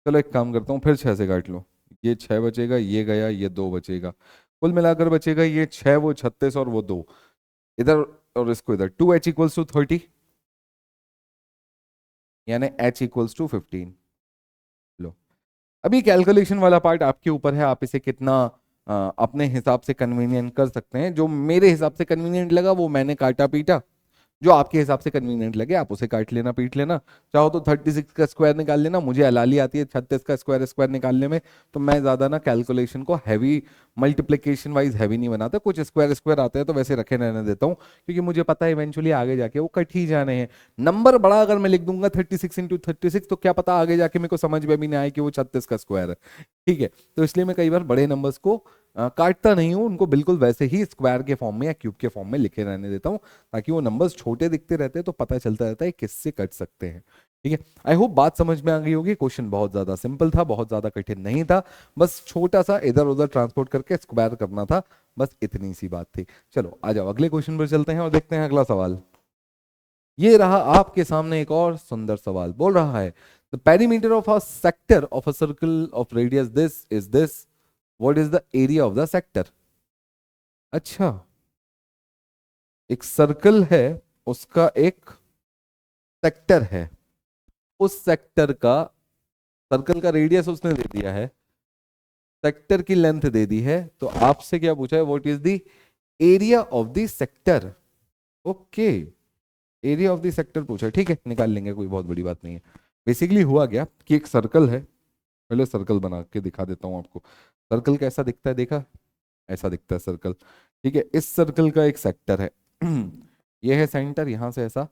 चलो एक काम करता हूँ, फिर 6 से काट लो। ये 6 बचेगा, ये गया, ये 2 बचेगा। कुल मिलाकर बचेगा ये 6, वो 36 और वो 2 इधर, और इसको इधर। 2h = 30, यानी h = 15। लो, अभी कैलकुलेशन वाला पार्ट आपके ऊपर है, आप इसे कितना अपने हिसाब से कन्वीनियंट कर सकते हैं। जो मेरे हिसाब से कन्वीनियंट लगा वो मैंने काटा पीटा, जो आपके हिसाब से कन्वीनियंट लगे आप उसे काट लेना, पीट लेना। चाहो तो 36 का स्क्वायर निकाल लेना, मुझे अलाली आती है 36 का स्क्वायर स्क्वायर निकालने में, तो मैं ज्यादा ना कैलकुलेशन को हैवी, मल्टीप्लिकेशन वाइज हैवी नहीं बनाता। कुछ स्क्वायर स्क्वायर आते हैं तो वैसे रखे रहने देता हूँ, क्योंकि मुझे पता है इवेंचुअली आगे जाके वो कट ही जाने हैं। नंबर बड़ा अगर मैं लिख दूंगा 36 × 36, तो क्या पता आगे जाके मेरे को समझ में भी नहीं आए कि वो 36 का स्क्वायर है। ठीक है, तो इसलिए मैं कई बार बड़े नंबर्स को काटता नहीं हूं, उनको बिल्कुल वैसे ही स्क्वायर के फॉर्म में या क्यूब के फॉर्म में लिखे रहने देता हूं, ताकि वो नंबर्स छोटे दिखते रहते हैं तो पता चलता रहता है किससे कट सकते हैं। ठीक है, आई होप बात समझ में आ गई होगी। क्वेश्चन बहुत ज्यादा सिंपल था, बहुत ज्यादा कठिन नहीं था, बस छोटा सा इधर उधर ट्रांसपोर्ट करके स्क्वायर करना था, बस इतनी सी बात थी। चलो आ जाओ अगले क्वेश्चन पर चलते हैं और देखते हैं अगला सवाल। ये रहा आपके सामने एक और सुंदर सवाल, बोल रहा है the perimeter of a sector of a circle of radius this is this, what is the area of the sector. अच्छा, एक सर्कल है, उसका एक सेक्टर है, उस सेक्टर का, सर्कल का रेडियस उसने दे दिया है, सेक्टर की लेंथ दे दी है, तो आपसे क्या पूछा है, what is the area of the sector. Okay, area of the sector पूछा है, ठीक है निकाल लेंगे, कोई बहुत बड़ी बात नहीं है। बेसिकली हुआ क्या कि एक सर्कल है, पहले सर्कल बना के दिखा देता हूँ आपको। सर्कल कैसा दिखता है, देखा, ऐसा दिखता है सर्कल। ठीक है, इस सर्कल का एक सेक्टर है ये है सेंटर, यहां से ऐसा,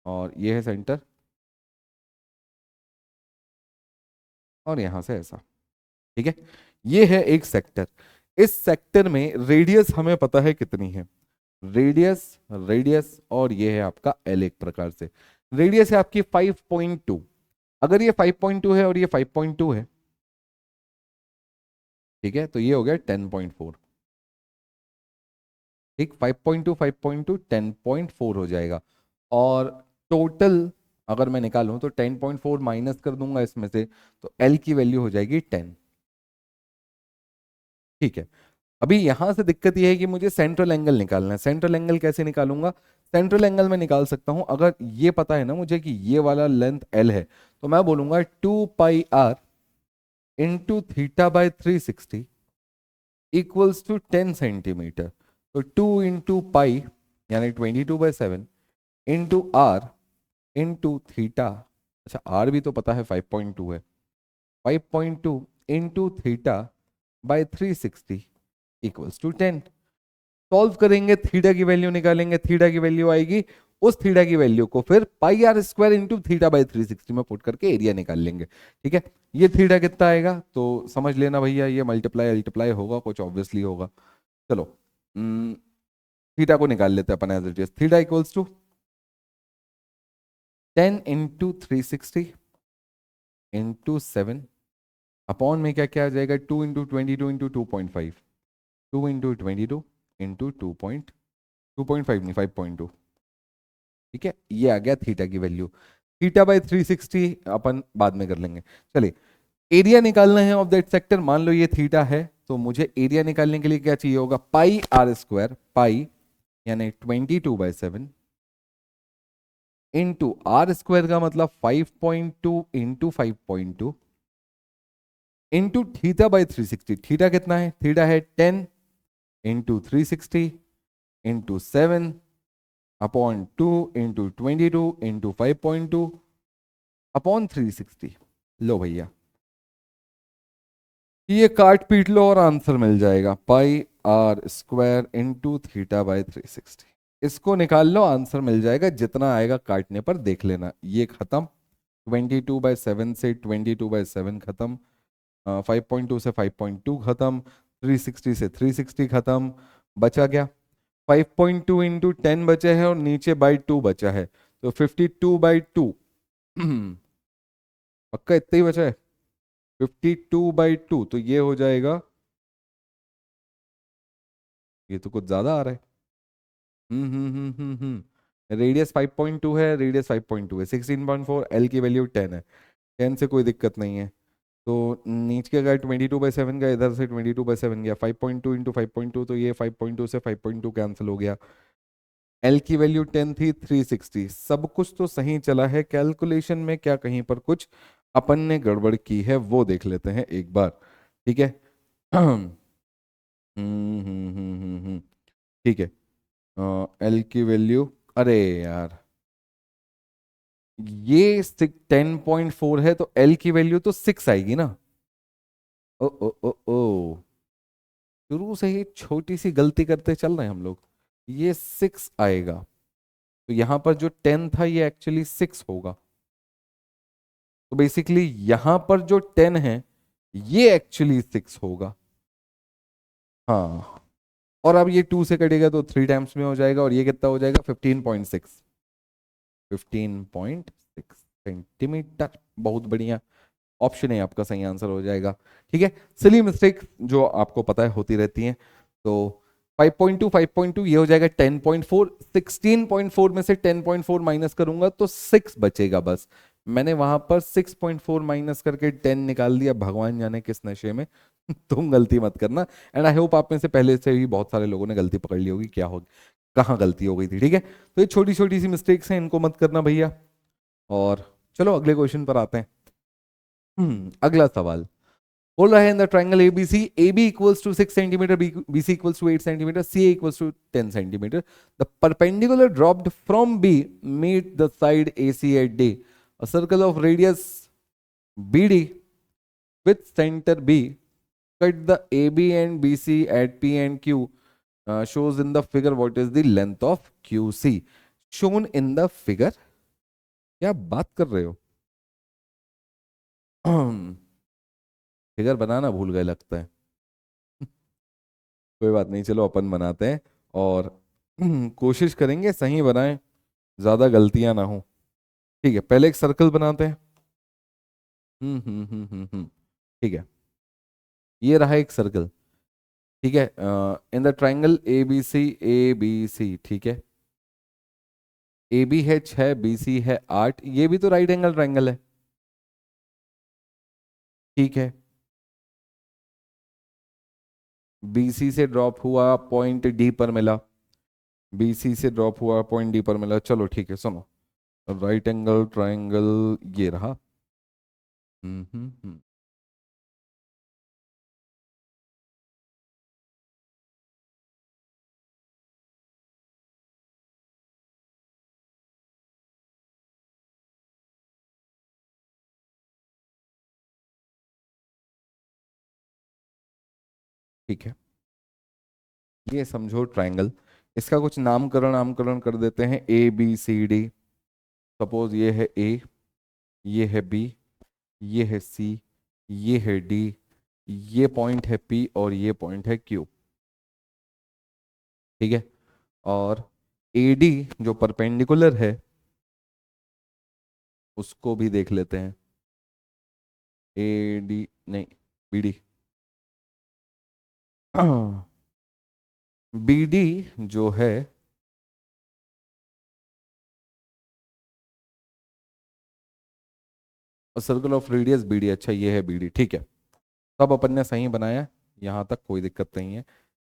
और ये है सेंटर, और यहां से ऐसा। ठीक है, ये है एक सेक्टर। इस सेक्टर में रेडियस हमें पता है कितनी है, रेडियस, रेडियस, और ये है आपका एल, एक प्रकार से रेडियस है आपकी 5.2। अगर ये 5.2 है और ये 5.2 है, ठीक है, तो ये हो गया 10.4। ठीक, 5.2 5.2 10.4 हो जाएगा। और टोटल अगर मैं निकालूं तो 10.4 माइनस कर दूंगा इसमें से, तो एल की वैल्यू हो जाएगी 10। ठीक है, अभी यहां से दिक्कत यह है कि मुझे सेंट्रल एंगल निकालना है। सेंट्रल एंगल कैसे निकालूंगा, सेंट्रल एंगल में निकाल सकता हूं, अगर ये पता है ना मुझे कि ये वाला लेंथ एल है, तो मैं बोलूंगा 2πr into θ/360 equals to 10 centimetre. तो 2 × पाई यानी 22/7 इंटू आर इंटू थीटा, अच्छा आर भी तो पता है 5.2 है, 5.2 इंटू θ/360 इक्वल्स टू 10। सॉल्व करेंगे, थीटा की वैल्यू निकालेंगे, थीटा की वैल्यू आएगी, उस थीटा की वैल्यू को फिर πr² इंटू θ/360 में पुट करके एरिया निकाल लेंगे। ठीक है, ये थीटा कितना आएगा तो समझ लेना भैया, ये मल्टीप्लाई अल्टीप्लाई होगा, कुछ ऑब्वियसली होगा। चलो थीटा को निकाल लेते हैं अपन as it is. Theta equals to 10 into 360 into 7 upon में क्या क्या आ जाएगा, 2 × 22 इंटू 2.5, 2 × 22 इंटू 2.5 नहीं 5.2। ठीक है, ये आ गया थीटा की वैल्यू। θ/360 अपन बाद में कर लेंगे। चलिए, एरिया निकालना है ऑफ दैट सेक्टर। मान लो ये थीटा है, तो मुझे एरिया निकालने के लिए क्या चाहिए होगा, πr², पाई यानी 22/7 इंटू आर स्क्वायर का मतलब 5.2 into 5.2 into theta by 360। Theta कितना है? थीटा है 10 into 360 into 7 upon 2 into 22 into 5.2 upon 360। लो भैया, ये काट पीट लो और आंसर मिल जाएगा, pi are square into theta by 360। इसको निकाल लो, आंसर मिल जाएगा। जितना आएगा काटने पर देख लेना। ये खत्म, 22/7 से 22/7 खत्म, 5.2 से 5.2 खत्म, 360 से 360 खत्म। बचा क्या? 5.2 इंटू 10 बचे हैं और नीचे बाई 2 बचा है, तो 52/2। पक्का इतना ही बचा है, 52/2। तो ये हो जाएगा, ये तो कुछ ज्यादा आ रहा है। रेडियस 5.2 है, रेडियस 5.2 है, 16.4, एल की वैल्यू 10 है। 10 से कोई दिक्कत नहीं है। तो नीचे का 22/7 का, इधर से 22/7 गया, 5.2 इंटू 5.2, तो ये 5.2 से 5.2 कैंसिल हो गया। एल की वैल्यू 10 थी, 360। सब कुछ तो सही चला है, कैलकुलेशन में क्या कहीं पर कुछ अपन ने गड़बड़ की है वो देख लेते हैं एक बार। ठीक है। ठीक है। एल की वैल्यू, अरे यार, ये 10.4 है तो एल की वैल्यू तो 6 आएगी ना। ओ ओ ओ ओ, शुरू से ही छोटी सी गलती करते चल रहे हैं हम लोग। ये 6 आएगा, तो यहां पर जो 10 था ये एक्चुअली 6 होगा। तो बेसिकली यहां पर जो 10 है ये एक्चुअली 6 होगा। हाँ, और अब ये 2 से कटेगा तो 3 टाइम्स में हो जाएगा, और ये कितना हो जाएगा? 15.6। 15.6 सेंटीमीटर। बहुत बढ़िया, ऑप्शन ए आपका सही आंसर हो जाएगा। ठीक है। सिली मिस्टेक जो आपको पता है होती रहती हैं। तो 5.2 5.2 ये हो जाएगा 10.4। 16.4 में से 10.4 माइनस करूंगा तो 6 बचेगा बस। मैंने वहां पर 6.4 माइनस करके 10 निकाल दिया, भगवान जाने किस नशे में। तुम गलती मत करना। एंड आई होप आप में से पहले से ही बहुत सारे लोगों ने गलती पकड़ ली होगी, क्या हो, कहाँ गलती हो गई थी। ठीक है, तो ये छोटी छोटी सी मिस्टेक्स हैं, इनको मत करना भैया। और चलो अगले क्वेश्चन पर आते हैं। अगला सवाल बोल रहा है, in the triangle ABC, AB equals to 6 centimetre, BC equals to 8 centimetre, CA equals to 10 centimetre, the perpendicular dropped from B meet the side AC at D, a circle of radius BD with center B cut the AB and BC at P and Q, shows in the figure what is the length of QC, shown in the figure। क्या बात कर रहे हो? Figure बनाना भूल गए लगता है। कोई बात नहीं, चलो अपन बनाते हैं, और कोशिश करेंगे सही बनाएं, ज्यादा गलतियां ना हो। ठीक है, पहले एक सर्कल बनाते हैं। ठीक है, ये रहा एक सर्कल। ठीक है, in the triangle A B C, ठीक है। ए बी है 6, बी सी है 8, ये भी तो राइट एंगल ट्राइंगल है। ठीक है, बी सी से ड्रॉप हुआ, पॉइंट डी पर मिला। बी सी से ड्रॉप हुआ, पॉइंट डी पर मिला। चलो ठीक है, सुनो, राइट एंगल ट्राइंगल ये रहा। हम्म। ठीक है, ये समझो ट्रायंगल, इसका कुछ नामकरण नामकरण कर देते हैं, ABCD। सपोज ये है ए, ये है बी, ये है सी, ये है डी, ये पॉइंट है पी और ये पॉइंट है क्यू। ठीक है, और AD जो परपेंडिकुलर है उसको भी देख लेते हैं। AD नहीं, BD। BD जो है, सर्कल ऑफ रेडियस BD, अच्छा ये है BD। ठीक है, सब अपन ने सही बनाया, यहाँ तक कोई दिक्कत नहीं है।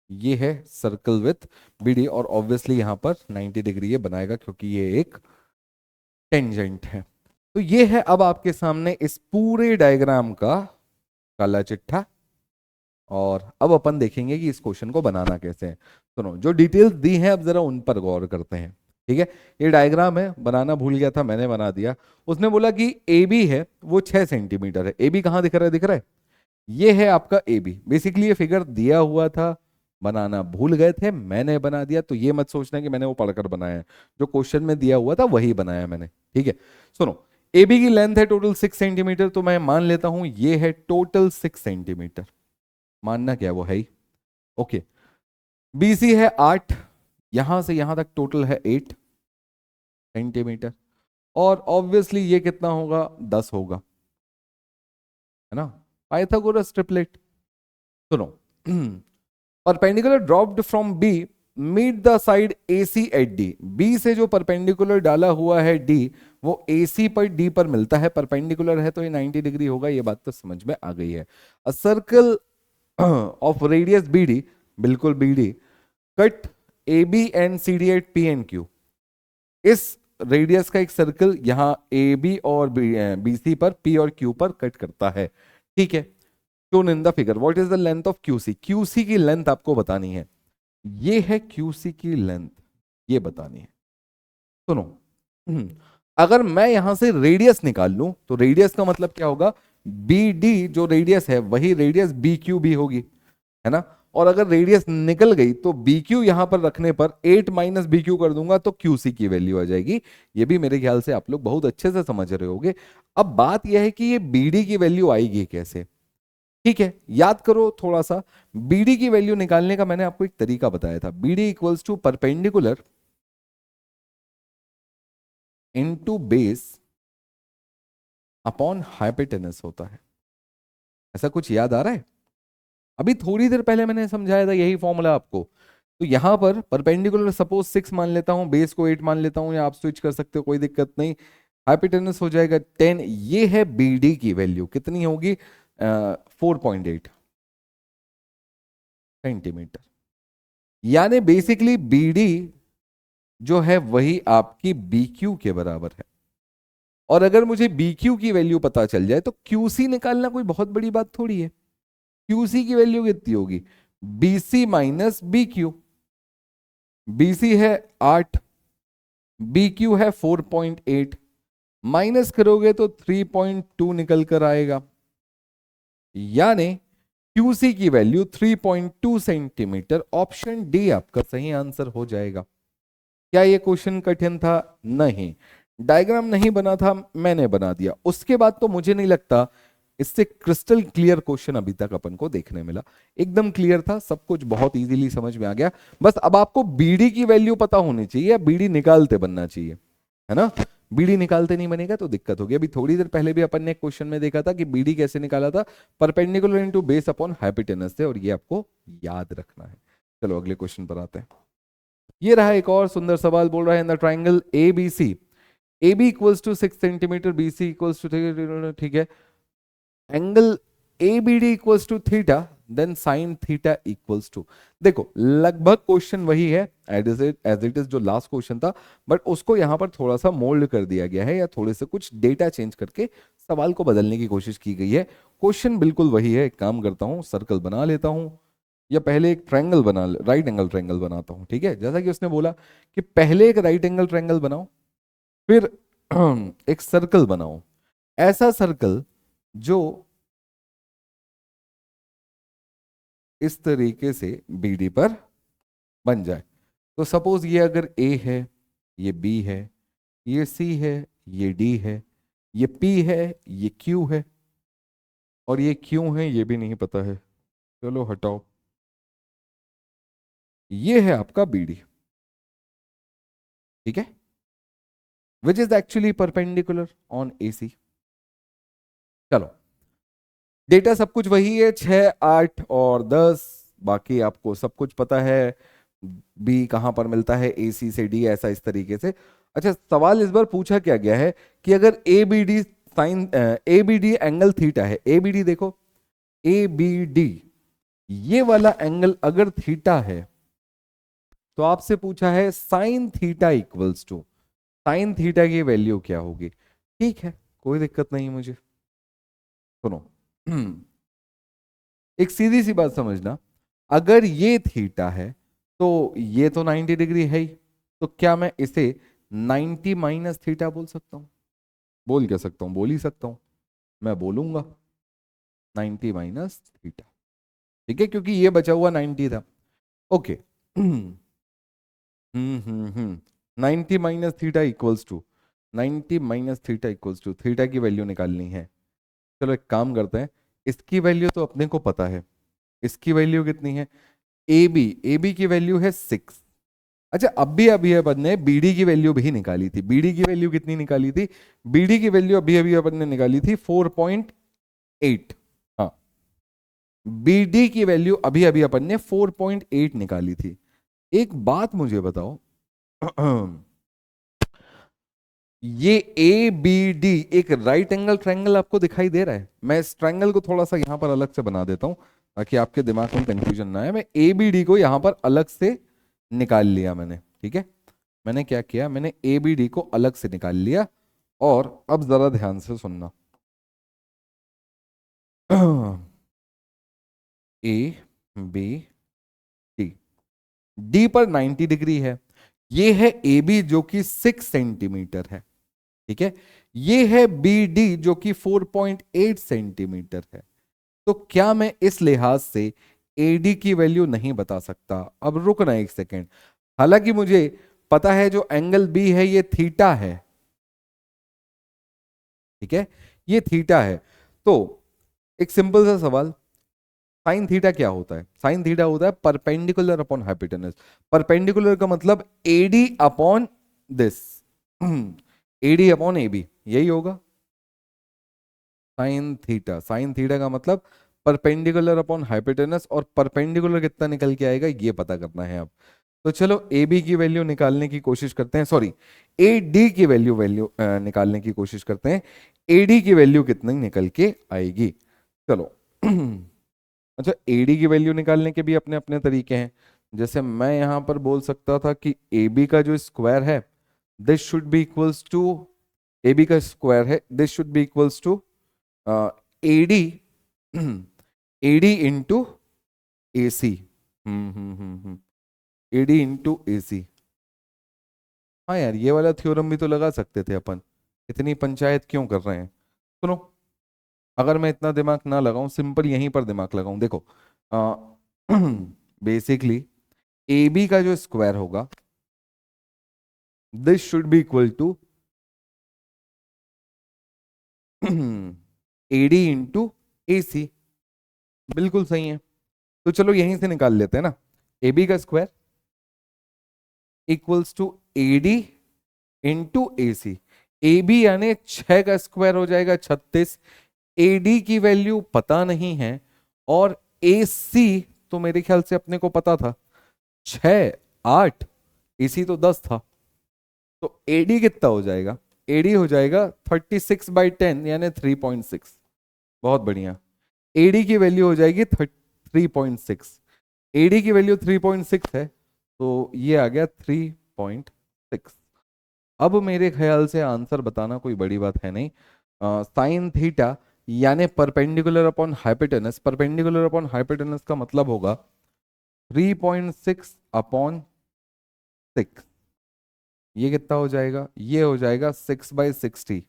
ये है सर्कल विथ BD, और ऑब्वियसली यहाँ पर 90 डिग्री ये बनाएगा क्योंकि ये एक टेंजेंट है। तो ये है अब आपके सामने इस पूरे डायग्राम का काला चिट्ठा। और अब अपन देखेंगे कि इस क्वेश्चन को बनाना कैसे है। सुनो, जो डिटेल्स दी हैं अब जरा उन पर गौर करते हैं। ठीक है, ये डायग्राम है, बनाना भूल गया था, मैंने बना दिया। उसने बोला कि ए बी है वो 6 सेंटीमीटर है। ए बी कहाँ दिख रहा है? दिख रहा है, ये है आपका ए बी। बेसिकली ये फिगर दिया हुआ था, बनाना भूल गए थे, मैंने बना दिया। तो ये मत सोचना कि मैंने वो पढ़कर बनाया है, जो क्वेश्चन में दिया हुआ था वही बनाया मैंने। ठीक है, सुनो, ए बी की लेंथ है टोटल 6 सेंटीमीटर, तो मैं मान लेता हूं ये है टोटल 6 सेंटीमीटर। मानना क्या है, वो है ही। ओके, बीसी है 8, यहां से यहां तक टोटल है 8 सेंटीमीटर। और ऑब्वियसली ये कितना होगा? 10 होगा, है ना, पाइथागोरस ट्रिपलेट। सुनो, perpendicular dropped from B meet the side AC at D. B से जो परपेंडिकुलर डाला हुआ है डी, वो AC पर डी पर मिलता है। परपेंडिकुलर है तो ये 90 डिग्री होगा, ये बात तो समझ में आ गई है। A circle of radius BD, बिल्कुल BD, cut AB and CD at P and Q। इस रेडियस का एक सर्कल यहाँ AB और BC पर, P और Q पर कट करता है। ठीक है, shown in the figure what is the length of QC। QC की लेंथ आपको बतानी है, ये है QC की लेंथ, ये बतानी है। सुनो, अगर मैं यहां से रेडियस निकाल लूं तो रेडियस का मतलब क्या होगा? BD जो रेडियस है वही रेडियस BQ भी होगी, है ना। और अगर रेडियस निकल गई तो BQ यहां पर रखने पर 8 माइनस BQ कर दूंगा तो QC की वैल्यू आ जाएगी। ये भी मेरे ख्याल से आप लोग बहुत अच्छे से समझ रहे होगे। अब बात यह है कि ये BD की वैल्यू आएगी कैसे। ठीक है, याद करो थोड़ा सा, BD की वैल्यू निकालने का मैंने आपको एक तरीका बताया था। BD equals to perpendicular into base upon hypotenuse होता है। ऐसा कुछ याद आ रहा है? अभी थोड़ी देर पहले मैंने समझाया था यही फॉर्मूला आपको। तो यहां पर परपेंडिकुलर सपोज 6 मान लेता हूं, बेस को 8 मान लेता हूं, या आप स्विच कर सकते हो, कोई दिक्कत नहीं। हाइपोटेनस हो जाएगा 10। ये है BD की वैल्यू, कितनी होगी? 4.8 सेंटीमीटर। यानी बेसिकली BD जो है वही आपकी BQ के बराबर है। और अगर मुझे BQ की वैल्यू पता चल जाए तो QC निकालना कोई बहुत बड़ी बात थोड़ी है। QC की वैल्यू कितनी होगी? BC minus BQ। BC है 8, BQ है 4.8, माइनस करोगे तो 3.2 निकल कर आएगा। यानी QC की वैल्यू 3.2 सेंटीमीटर। ऑप्शन डी आपका सही आंसर हो जाएगा। क्या ये क्वेश्चन कठिन था? नहीं। डायग्राम नहीं बना था, मैंने बना दिया। उसके बाद तो मुझे नहीं लगता इससे क्रिस्टल क्लियर क्वेश्चन अभी तक अपन को देखने मिला। एकदम क्लियर था, सब कुछ बहुत इजीली समझ में आ गया। बस अब आपको BD की वैल्यू पता होनी चाहिए, या BD निकालते बनना चाहिए, है ना। BD निकालते नहीं बनेगा तो दिक्कत होगी। अभी थोड़ी देर पहले भी अपन ने क्वेश्चन में देखा था कि BD कैसे निकाला था, perpendicular into base upon hypotenuse से, और ये आपको याद रखना है। चलो अगले क्वेश्चन पर आते हैं। ये रहा एक और सुंदर सवाल, बोल रहा है in the triangle ABC, AB equals to 6 centimetre, BC equals to, ठीक है, angle ABD equals to theta, then sine theta equals to. देखो लगभग क्वेश्चन वही है एज इट इज जो लास्ट क्वेश्चन था, बट उसको यहां पर थोड़ा सा मोल्ड कर दिया गया है, या थोड़े से कुछ डेटा चेंज करके सवाल को बदलने की कोशिश की गई है। क्वेश्चन बिल्कुल वही है। एक काम करता हूं, सर्कल बना लेता हूं, या पहले एक ट्रायंगल बना, राइट एंगल ट्रायंगल बनाता हूं। ठीक है, जैसा कि उसने बोला कि पहले एक राइट एंगल ट्रायंगल बनाओ, फिर एक सर्कल बनाओ। ऐसा सर्कल जो इस तरीके से BD पर बन जाए। तो सपोज ये अगर A है, ये B है, ये C है, ये D है, ये P है, ये Q है, और ये Q है, ये भी नहीं पता है, चलो हटाओ। ये है आपका BD। ठीक है, which is actually perpendicular on AC। चलो, डेटा सब कुछ वही है, 6, 8 और 10। बाकी आपको सब कुछ पता है, B कहां पर मिलता है AC से D, ऐसा इस तरीके से। अच्छा, सवाल इस बार पूछा क्या गया है कि अगर ABD sine ABD angle theta है, ABD देखो, ABD ये वाला एंगल अगर थीटा है, तो आपसे पूछा है sine theta equals to, sine theta की वैल्यू क्या होगी। ठीक है, कोई दिक्कत नहीं मुझे। सुनो, एक सीधी सी बात समझना, अगर ये थीटा है तो ये तो 90 डिग्री है ही, तो क्या मैं इसे 90 माइनस थीटा बोल सकता हूं? बोल क्या सकता हूं? बोल ही सकता हूं, मैं बोलूंगा 90 माइनस थीटा। ठीक है, क्योंकि ये बचा हुआ 90 था। Okay. 90 minus theta equals to, 90 minus theta equals to, theta की वैल्यू निकालनी है। चलो एक काम करते हैं, इसकी वैल्यू तो अपने को पता है, इसकी वैल्यू कितनी है? ए बी की वैल्यू है 6। अच्छा, अभी अभी अपन ने बी डी की वैल्यू भी निकाली थी। बी डी की वैल्यू कितनी निकाली थी? बी डी की वैल्यू अभी अभी अपन ने निकाली थी 4.8। हाँ, बी डी की वैल्यू अभी अभी अपन ने 4.8 निकाली थी। एक बात मुझे बताओ, ये ए बी डी एक राइट एंगल ट्रायंगल आपको दिखाई दे रहा है? मैं इस ट्रायंगल को थोड़ा सा यहां पर अलग से बना देता हूं ताकि आपके दिमाग में कंफ्यूजन ना आए। मैं ए बी डी को यहां पर अलग से निकाल लिया मैंने, ठीक है। मैंने क्या किया, मैंने ए बी डी को अलग से निकाल लिया। और अब जरा ध्यान से सुनना, ए बी डी, डी पर 90 डिग्री है। ये है ए बी जो कि 6 सेंटीमीटर है, ठीक है। ये है बी डी जो कि 4.8 सेंटीमीटर है। तो क्या मैं इस लिहाज से एडी की वैल्यू नहीं बता सकता? अब रुकना एक सेकेंड। हालांकि मुझे पता है जो एंगल बी है ये थीटा है, ठीक है, ये थीटा है। तो एक सिंपल सा सवाल, साइन थीटा क्या होता है? साइन थीटा होता है परपेंडिकुलर अपॉन हाइपोटेनस। परपेंडिकुलर का मतलब AD upon this, AD upon A B, यही होगा साइन थीटा। साइन थीटा का मतलब परपेंडिकुलर अपॉन हाइपोटेनस, और परपेंडिकुलर कितना निकल के आएगा ये पता करना है अब। तो चलो ए बी की वैल्यू निकालने की कोशिश करते हैं, सॉरी ए डी की वैल्यू वैल्यू निकालने की कोशिश करते हैं। ए डी की वैल्यू कितनी निकल के आएगी? चलो। अच्छा, ए डी की वैल्यू निकालने के भी अपने अपने तरीके हैं। जैसे मैं यहां पर बोल सकता था कि ए बी का जो स्क्वायर है this should be equals to, A B का स्क्वायर है this should be equals to AD, AD into A C. AD into A C. हाँ यार, ये वाला थ्योरम भी तो लगा सकते थे अपन, इतनी पंचायत क्यों कर रहे हैं? सुनो, अगर मैं इतना दिमाग ना लगाऊं, सिंपल यहीं पर दिमाग लगाऊं, देखो बेसिकली ए बी का जो स्क्वायर होगा this should be equal to AD into A C. बिल्कुल सही है। तो चलो यहीं से निकाल लेते हैं ना, ए बी का square equals to A D into A C. A B यानी 6 का स्क्वायर हो जाएगा 36। ए डी की वैल्यू पता नहीं है, और ए सी तो मेरे ख्याल से अपने को पता था 6, 8, ए सी तो 10 था। तो ए डी कितना हो जाएगा? ए डी हो जाएगा 36/10 यानी 3.6। बहुत बढ़िया, ए डी की वैल्यू हो जाएगी 3.6। एडी की वैल्यू 3.6 है, तो ये आ गया 3.6। अब मेरे ख्याल से आंसर बताना कोई बड़ी बात है नहीं। साइन थीटा यानी perpendicular upon hypotenuse, perpendicular upon hypotenuse का मतलब होगा 3.6 अपॉन 6। ये कितना हो जाएगा? ये हो जाएगा 6/60।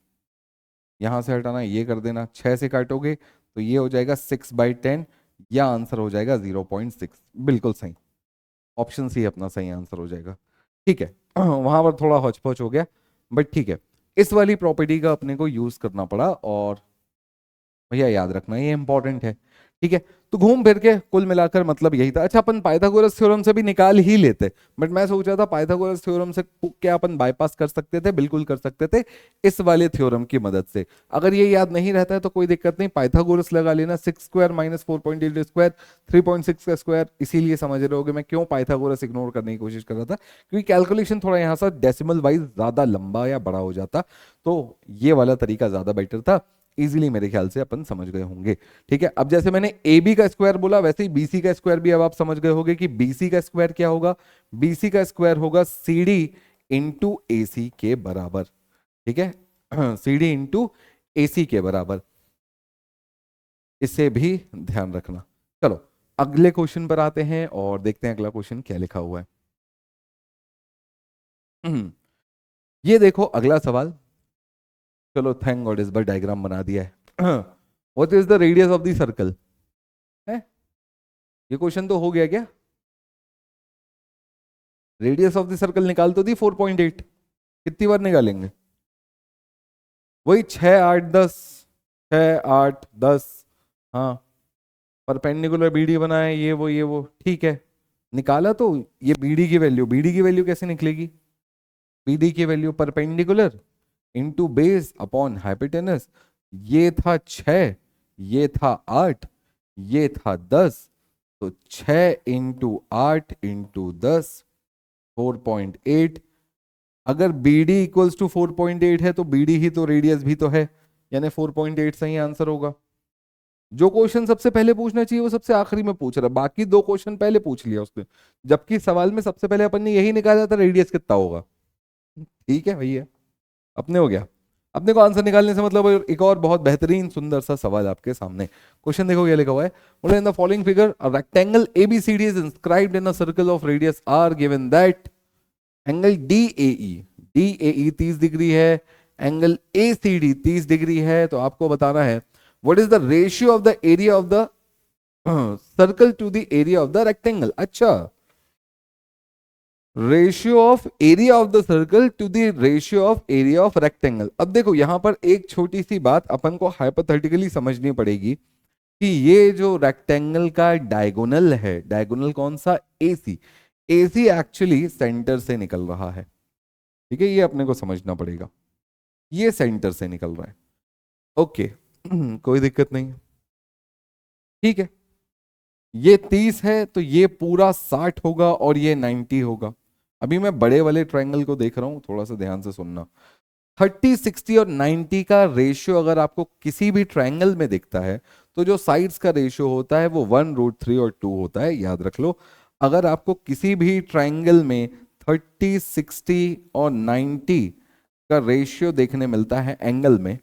यहां से हटाना, ये कर देना, 6 से काटोगे तो ये हो जाएगा 6/10, या आंसर हो जाएगा 0.6। बिल्कुल सही, ऑप्शन सी अपना सही आंसर हो जाएगा। ठीक है, वहां पर थोड़ा हौच पौच हो गया, बट ठीक है, इस वाली प्रॉपर्टी का अपने को यूज करना पड़ा, और भैया याद रखना ये इंपॉर्टेंट है। ठीक है, तो घूम फिर के कुल मिलाकर मतलब यही था। अच्छा, अपन पाइथागोरस थ्योरम से भी निकाल ही लेते, बट मैं सोच रहा था पाइथागोरस थ्योरम से क्या अपन बाईपास कर सकते थे? बिल्कुल कर सकते थे, इस वाले थ्योरम की मदद से। अगर ये याद नहीं रहता है तो कोई दिक्कत नहीं, पाइथागोरस लगा लेना, 6 स्क्वायर माइनस 4.8 स्क्वायर 3.6 का स्क्वायर। इसीलिए समझ रहे होगे मैं क्यों पाइथागोरस इग्नोर करने की कोशिश कर रहा था, क्योंकि कैलकुलेशन थोड़ा यहाँ से डेसिमल वाइज ज्यादा लंबा या बड़ा हो जाता, तो ये वाला तरीका ज्यादा बेटर था। इजीली मेरे ख्याल से अपन समझ गए होंगे। ठीक है, अब जैसे मैंने ए बी का स्क्वायर बोला, वैसे ही बीसी का स्क्वायर भी अब आप समझ गए होंगे कि बीसी का स्क्वायर क्या होगा। बीसी का स्क्वायर होगा सी डी इंटू ए सी के बराबर। ठीक है, सी डी इंटू ए सी के बराबर, इसे भी ध्यान रखना। चलो अगले क्वेश्चन पर आते हैं और देखते हैं अगला क्वेश्चन क्या लिखा हुआ है। हम्म, ये देखो अगला सवाल। चलो थैंक गॉड इस बार डायग्राम बना दिया है। What is the radius of the circle है। ये क्वेश्चन तो हो गया क्या। रेडियस ऑफ द सर्कल निकाल तो दी 4.8। कितनी बार निकालेंगे। वही 6 8 10। 6 8 10। हाँ परपेंडिकुलर बीडी बनाए ये वो ठीक है। निकाला तो ये बीडी की वैल्यू कैसे निकलेगी। बीडी की value perpendicular into base upon hypotenuse. ये था 6, ये था 8, ये था 10। तो 6 × 8 × 10 4.8। अगर BD इक्वल्स टू 4.8 है तो BD ही तो रेडियस भी तो है, यानी 4.8 सही आंसर होगा। जो क्वेश्चन सबसे पहले पूछना चाहिए वो सबसे आखिरी में पूछ रहा है, बाकी दो क्वेश्चन पहले पूछ लिया उसने, जबकि सवाल में सबसे पहले अपन ने यही निकाला था रेडियस कितना होगा। ठीक है भैया अपने हो गया। अपने को आंसर निकालने से मतलब एक और बहुत बेहतरीन सुंदर सा सवाल आपके सामने। क्वेश्चन देखो क्या लिखा हुआ है। बोले in the following figure a rectangle ABCD is inscribed in a circle of radius R given that angle DAE 30 degree है, एंगल ACD 30 डिग्री है। तो आपको बताना है what is the ratio of the area of the circle to the area of the rectangle. अच्छा ratio of area of the circle to the ratio of area of rectangle. अब देखो यहां पर एक छोटी सी बात अपन को हाइपोथेटिकली समझनी पड़ेगी कि ये जो रेक्टेंगल का डायगोनल है, डायगोनल कौन सा AC, AC एक्चुअली सेंटर से निकल रहा है। ठीक है ये अपने को समझना पड़ेगा, ये सेंटर से निकल रहा है। ओके कोई दिक्कत नहीं है। ठीक है ये 30 है तो ये पूरा 60 होगा और ये 90 होगा। अभी मैं बड़े वाले ट्रायंगल को देख रहा हूं, थोड़ा सा ध्यान से सुनना। 30 60 और 90 का रेशियो अगर आपको किसी भी ट्रायंगल में दिखता है तो जो साइड्स का रेशियो होता है वो 1√3 और 2 होता है, याद रख लो। अगर आपको किसी भी ट्रायंगल में 30 60 और 90 का रेशियो देखने मिलता है एंगल में,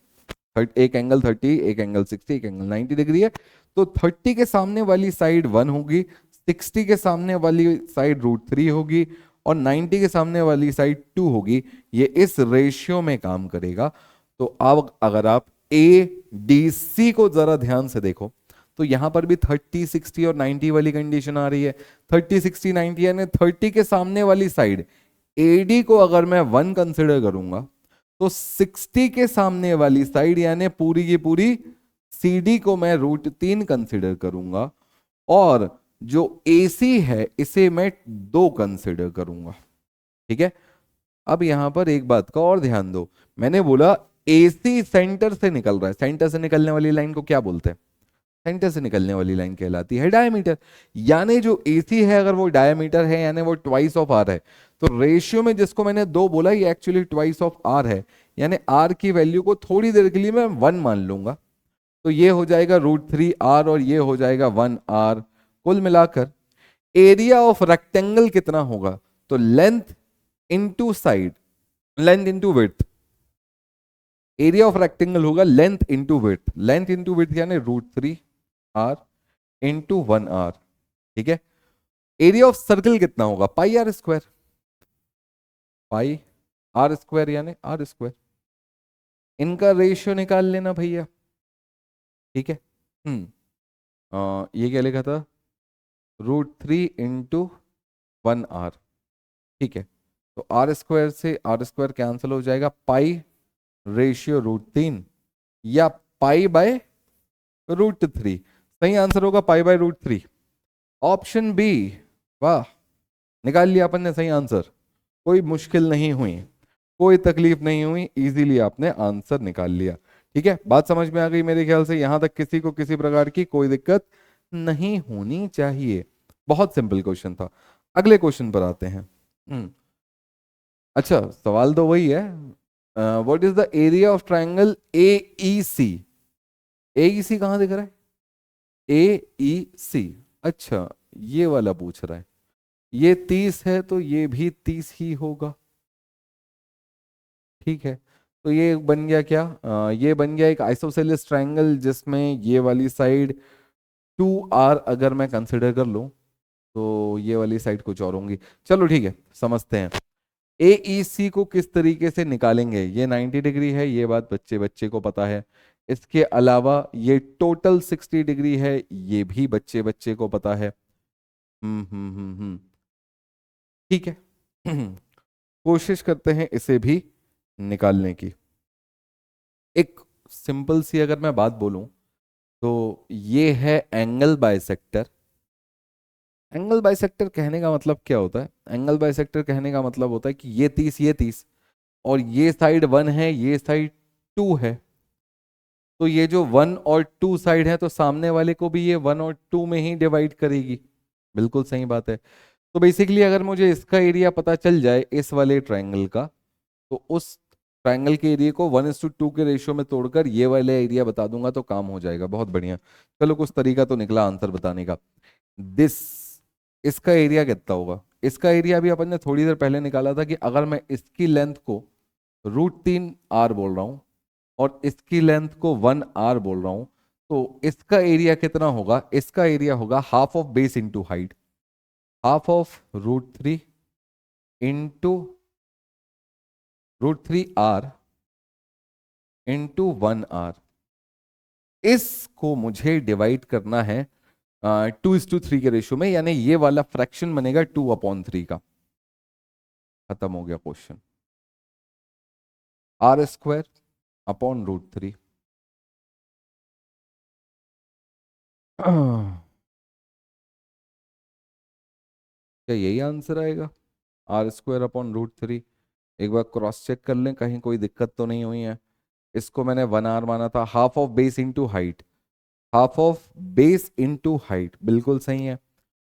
एक एंगल 30 एक एंगल 60 एक एंगल 90 डिग्री है, तो 30 के सामने वाली साइड 1 होगी, 60 के सामने वाली साइड √3 होगी और 90 के सामने वाली साइड 2 होगी। ये इस रेशियो में काम करेगा। तो अब अगर आप ADC को जरा ध्यान से देखो तो यहां पर भी 30 60 और 90 वाली कंडीशन आ रही है। 30 60 90 यानी 30 के सामने वाली साइड AD को अगर मैं 1 कंसिडर करूंगा तो 60 के सामने वाली साइड यानी पूरी की पूरी CD को मैं √3 कंसिडर करूंगा और जो AC है इसे मैं 2 कंसिडर करूंगा। ठीक है अब यहां पर एक बात का और ध्यान दो, मैंने बोला AC सेंटर से निकल रहा है, सेंटर से निकलने वाली लाइन को क्या बोलते हैं, सेंटर से निकलने वाली लाइन कहलाती है डायमीटर। यानी जो AC है अगर वो डायमीटर है यानी वो ट्वाइस ऑफ R है, तो रेशियो में जिसको मैंने 2 बोला ये एक्चुअली ट्वाइस ऑफ R है, यानी R की वैल्यू को थोड़ी देर के लिए मैं 1 मान लूंगा। तो ये हो जाएगा √3R और ये हो जाएगा 1R। कुल मिलाकर एरिया ऑफ रेक्टेंगल कितना होगा, तो length into side, length into width. Area of rectangle होगा length into width, length into width यानी √3R इंटू 1R। ठीक है एरिया ऑफ सर्कल कितना होगा πr², πr² यानी R²। इनका रेशियो निकाल लेना भैया। ठीक है ये क्या लिखा था √3 इंटू 1R। ठीक है तो R² से R² कैंसिल हो जाएगा, पाई रेशियो √3 या π/√3। सही आंसर होगा π/√3 ऑप्शन बी। वाह निकाल लिया अपन ने सही आंसर, कोई मुश्किल नहीं हुई, कोई तकलीफ नहीं हुई, इजीली आपने आंसर निकाल लिया। ठीक है बात समझ में आ गई मेरे ख्याल से, यहां तक किसी को किसी प्रकार की कोई दिक्कत नहीं होनी चाहिए। बहुत सिंपल क्वेश्चन था। अगले क्वेश्चन पर आते हैं। अच्छा सवाल तो वही है, what is the area of triangle AEC। AEC कहां दिख रहा है AEC। अच्छा ये वाला पूछ रहा है, ये 30 है तो ये भी 30 ही होगा। ठीक है तो ये बन गया क्या, ये बन गया एक आइसोसेलेस ट्रायंगल जिसमें ये वाली साइड 2r अगर मैं कंसिडर कर लूँ तो ये वाली साइड कुछ और होंगी। चलो ठीक है, समझते हैं। AEC को किस तरीके से निकालेंगे, ये 90 डिग्री है, ये बात बच्चे बच्चे को पता है। इसके अलावा ये टोटल 60 डिग्री है, ये भी बच्चे बच्चे को पता है। ठीक है। कोशिश करते हैं इसे भी निकालने की। एक सिंपल सी अगर मैं बात बोलूं तो ये है एंगल बाइसेक्टर। एंगल बाइसेक्टर कहने का मतलब क्या होता है? एंगल बाइसेक्टर कहने का मतलब होता है कि ये 30 और ये साइड 1 है, ये साइड 2 है। तो ये जो 1 और 2 साइड है तो सामने वाले को भी ये 1 और 2 में ही डिवाइड करेगी। बिल्कुल सही बात है। तो बेसिकली अगर मुझे इसका एरिया पता चल जाए इस वाले ट्रायंगल का, तो उस ट्रायंगल के एरिया को 1:2 के रेशियो में तोड़कर ये वाला एरिया बता दूंगा तो काम हो जाएगा। बहुत बढ़िया। चलो कुछ तरीका तो निकला आंसर बताने का। दिस, इसका एरिया कितना होगा? इसका एरिया भी अपन ने थोड़ी देर पहले निकाला था कि अगर मैं इसकी लेंथ को √3r बोल रहा हूं और इसकी लेंथ को 1r बोल रहा हूं, तो इसका एरिया कितना होगा? इसका एरिया होगा half of base into height, half of √3 into √3r into 1r। इसको मुझे डिवाइड करना है 2:3 के रेशियो में, यानी ये वाला फ्रैक्शन बनेगा 2/3 का। खत्म हो गया क्वेश्चन। r² upon √3। क्या यही आंसर आएगा? r² upon √3। एक बार क्रॉस चेक कर लें कहीं कोई दिक्कत तो नहीं हुई है। इसको मैंने 1r माना था, half of base into height, half of base into height बिल्कुल सही है।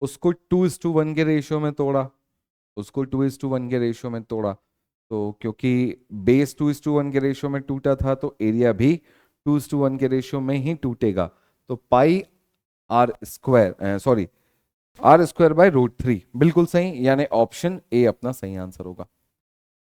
उसको 2:1 के रेशियो में तोड़ा, उसको 2:1 के रेशियो में तोड़ा, तो क्योंकि बेस 2:1 के रेशियो में टूटा था तो एरिया भी 2:1 के रेशियो में ही टूटेगा। तो पाई r² बिल्कुल सही, यानी ऑप्शन ए अपना सही आंसर होगा।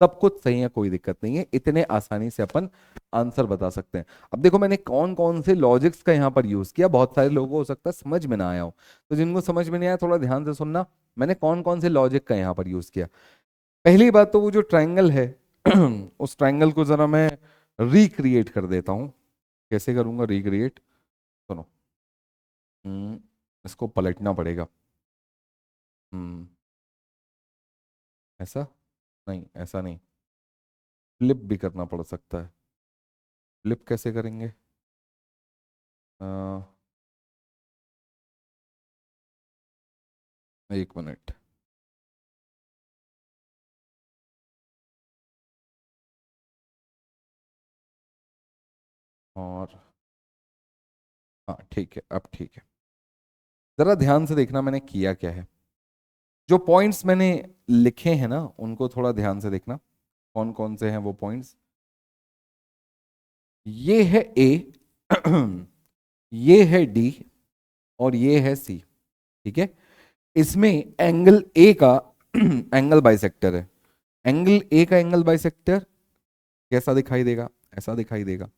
सब कुछ सही है, कोई दिक्कत नहीं है, इतने आसानी से अपन आंसर बता सकते हैं। अब देखो मैंने कौन कौन से लॉजिक्स का यहाँ पर यूज किया। बहुत सारे लोगों को हो सकता है समझ में ना आया हो, तो जिनको समझ में नहीं आया थोड़ा ध्यान से सुनना। मैंने कौन कौन से लॉजिक का यहाँ पर यूज किया। पहली बात तो वो जो ट्रायंगल है उस ट्रायंगल को जरा मैं रिक्रिएट कर देता हूँ। कैसे करूंगा रिक्रिएट? सुनो। इसको पलटना पड़ेगा। हम्म ऐसा नहीं, ऐसा नहीं, फ्लिप भी करना पड़ सकता है। फ्लिप कैसे करेंगे? अ, एक मिनट। और हाँ ठीक है, अब ठीक है। जरा ध्यान से देखना मैंने किया क्या है। जो पॉइंट्स मैंने लिखे हैं ना उनको थोड़ा ध्यान से देखना, कौन कौन से हैं वो पॉइंट्स। ये है ए, ये है डी और ये है सी। ठीक है। इसमें एंगल ए का एंगल बाइसेक्टर है। एंगल ए का एंगल बाइसेक्टर कैसा दिखाई देगा? ऐसा दिखाई देगा।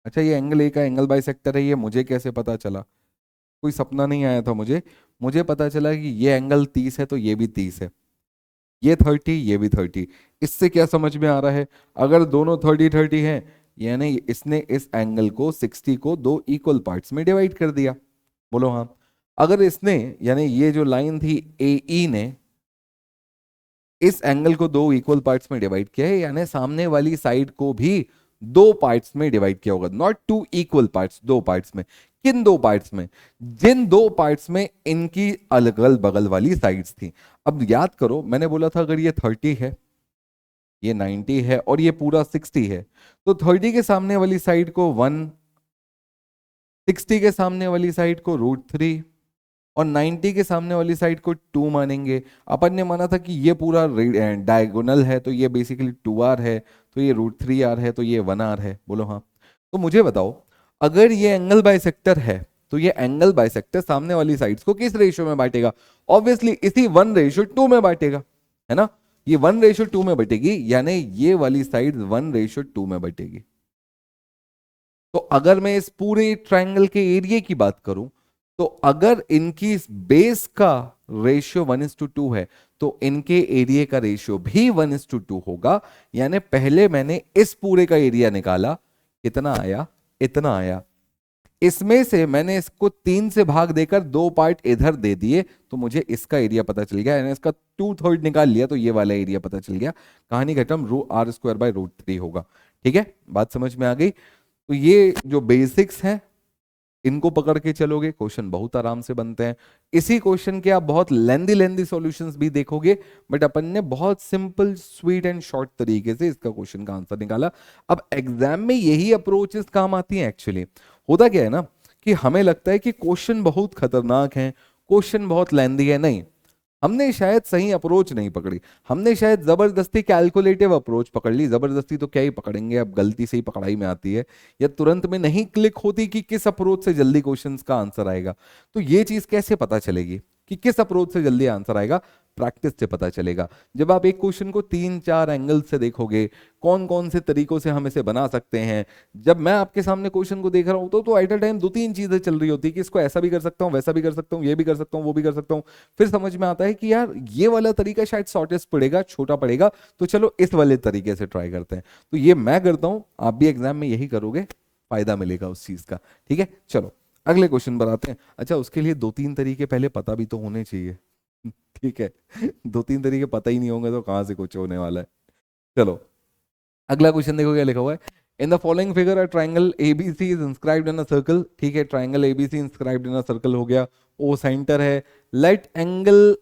अच्छा, ये एंगल ए का एंगल बाइसेक्टर है, ये मुझे कैसे पता चला? कोई सपना नहीं आया था मुझे। मुझे पता चला कि ये एंगल 30 है तो ये भी 30 है, ये 30 ये भी 30। इससे क्या समझ में आ रहा है? अगर दोनों 30 हैं, यानी इसने इस एंगल को 60 को दो इक्वल पार्ट्स में डिवाइड कर दिया। बोलो हाँ। अगर इसने, यानी ये जो लाइन थी ए ई ने इस एंगल को दो इक्वल पार्ट्स में डिवाइड किया है, यानी सामने वाली साइड को भी दो पार्ट्स में डिवाइड किया होगा। नॉट टू इक्वल पार्ट्स, दो पार्ट्स में। किन दो पार्ट्स में? जिन दो पार्ट्स में इनकी अलग बगल वाली साइड्स थी। अब याद करो मैंने बोला था अगर ये 30 है, ये 90 है और ये पूरा 60 है, तो 30 के सामने वाली साइड को 1, 60 के सामने वाली साइड को √3 और 90 के सामने वाली साइड को 2 मानेंगे। अपन ने माना था कि ये पूरा डायगोनल है तो ये बेसिकली 2r है, तो ये √3r है, तो ये 1r है। बोलो हाँ। तो मुझे बताओ अगर ये एंगल बाइसेक्टर है तो ये एंगल बाइसेक्टर सामने वाली साइड्स को किस रेशियो में बांटेगा? ऑब्वियसली इसी 1:2 में बांटेगा, है ना। ये 1:2 में बटेगी, यानी ये वाली साइड 1:2 में बटेगी। तो अगर मैं इस पूरे ट्रायंगल के एरिया की बात करूं तो अगर इनकी बेस का रेशियो 1:2 है तो इनके एरिया का रेशियो भी 1:2 होगा। यानी पहले मैंने इस पूरे का एरिया निकाला, कितना आया, इतना आया। इसमें से मैंने इसको 3 से भाग देकर 2 पार्ट इधर दे दिए तो मुझे इसका एरिया पता चल गया, यानी इसका 2/3 निकाल लिया तो ये वाला एरिया पता चल गया। कहानी खत्म, r²/√3 होगा। ठीक है, बात समझ में आ गई। तो ये जो बेसिक्स हैं इनको पकड़ के चलोगे, क्वेश्चन बहुत आराम से बनते हैं। इसी क्वेश्चन के आप बहुत लेंदी लेंदी सॉल्यूशंस भी देखोगे, बट अपन ने बहुत सिंपल स्वीट एंड शॉर्ट तरीके से इसका क्वेश्चन का आंसर निकाला। अब एग्जाम में यही अप्रोचेस काम आती हैं एक्चुअली। होता क्या है ना कि हमें लगता है कि क्वेश्चन बहुत खतरनाक है, क्वेश्चन बहुत लेंदी है। नहीं, हमने शायद सही अप्रोच नहीं पकड़ी, हमने शायद जबरदस्ती कैलकुलेटिव अप्रोच पकड़ ली। जबरदस्ती तो क्या ही पकड़ेंगे, अब गलती से ही पकड़ाई में आती है, या तुरंत में नहीं क्लिक होती कि किस अप्रोच से जल्दी क्वेश्चंस का आंसर आएगा। तो ये चीज कैसे पता चलेगी कि किस अप्रोच से जल्दी आंसर आएगा? प्रैक्टिस से पता चलेगा। जब आप एक क्वेश्चन को 3-4 एंगल से देखोगे, कौन कौन से तरीकों से हम इसे बना सकते हैं। जब मैं आपके सामने क्वेश्चन को देख रहा हूं तो एट अ टाइम 2-3 चीजें चल रही होती है कि इसको ऐसा भी कर सकता हूं, वैसा भी कर सकता हूं, ये भी कर सकता हूं, वो भी कर सकता हूं। फिर समझ में आता है कि यार ये वाला तरीका शायद शॉर्टेस्ट पड़ेगा, छोटा पड़ेगा, तो चलो इस वाले तरीके से ट्राई करते हैं। तो ये मैं करता हूं, आप भी एग्जाम में यही करोगे, फायदा मिलेगा उस चीज का। ठीक है, चलो अगले क्वेश्चन पर आते हैं। अच्छा, उसके लिए 2-3 तरीके पहले पता भी तो होने चाहिए। ठीक है, 2-3 तरीके पता ही नहीं होंगे तो कहां से कुछ होने वाला है। चलो अगला क्वेश्चन देखो क्या लिखा हुआ है। In the following figure a triangle ABC is inscribed in a circle. ठीक है, triangle ABC inscribed in a circle हो गया, ओ सेंटर है। लेट एंगल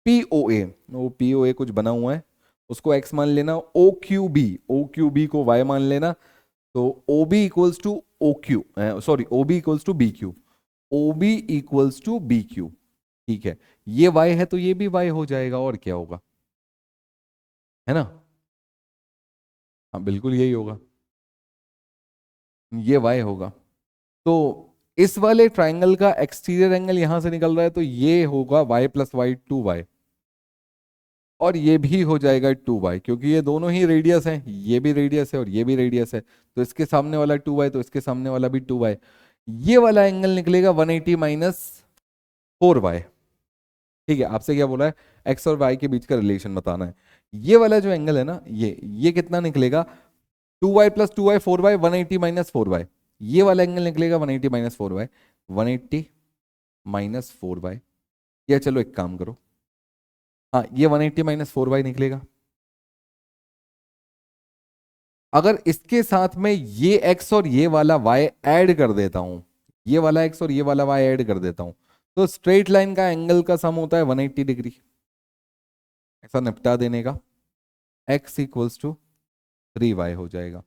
पीओए, वो पीओए कुछ बना हुआ है, उसको एक्स मान लेना। O Q B, O Q B को वाई मान लेना। तो O B equals to O Q, sorry O B equals to B Q, O B equals to B Q. ठीक है, ये y है तो ये भी y हो जाएगा, और क्या होगा, है ना? हाँ बिल्कुल यही होगा, ये y होगा। तो इस वाले ट्राइंगल का एक्सटीरियर एंगल यहां से निकल रहा है तो ये होगा y+y 2y, और ये भी हो जाएगा 2y, क्योंकि ये दोनों ही रेडियस हैं, ये भी रेडियस है और ये भी रेडियस है। तो इसके सामने वाला 2y तो इसके सामने वाला भी 2y। ये वाला एंगल निकलेगा 180 माइनस 4y। ठीक है, आपसे क्या बोला है, एक्स और वाई के बीच का रिलेशन बताना है। ये वाला जो एंगल है ना, ये कितना निकलेगा, 2y+2y 4y, 180 माइनस 4y। ये वाला एंगल निकलेगा 180 माइनस 4y, 180 माइनस 4y। या चलो एक काम करो, हाँ ये 180 माइनस 4y निकलेगा। अगर इसके साथ में ये x और ये वाला y ऐड कर देता हूं, ये वाला x और ये वाला y ऐड कर देता हूं, तो स्ट्रेट लाइन का एंगल का सम होता है 180 डिग्री। ऐसा निपटा देने का, x इक्वल्स टू 3y हो जाएगा।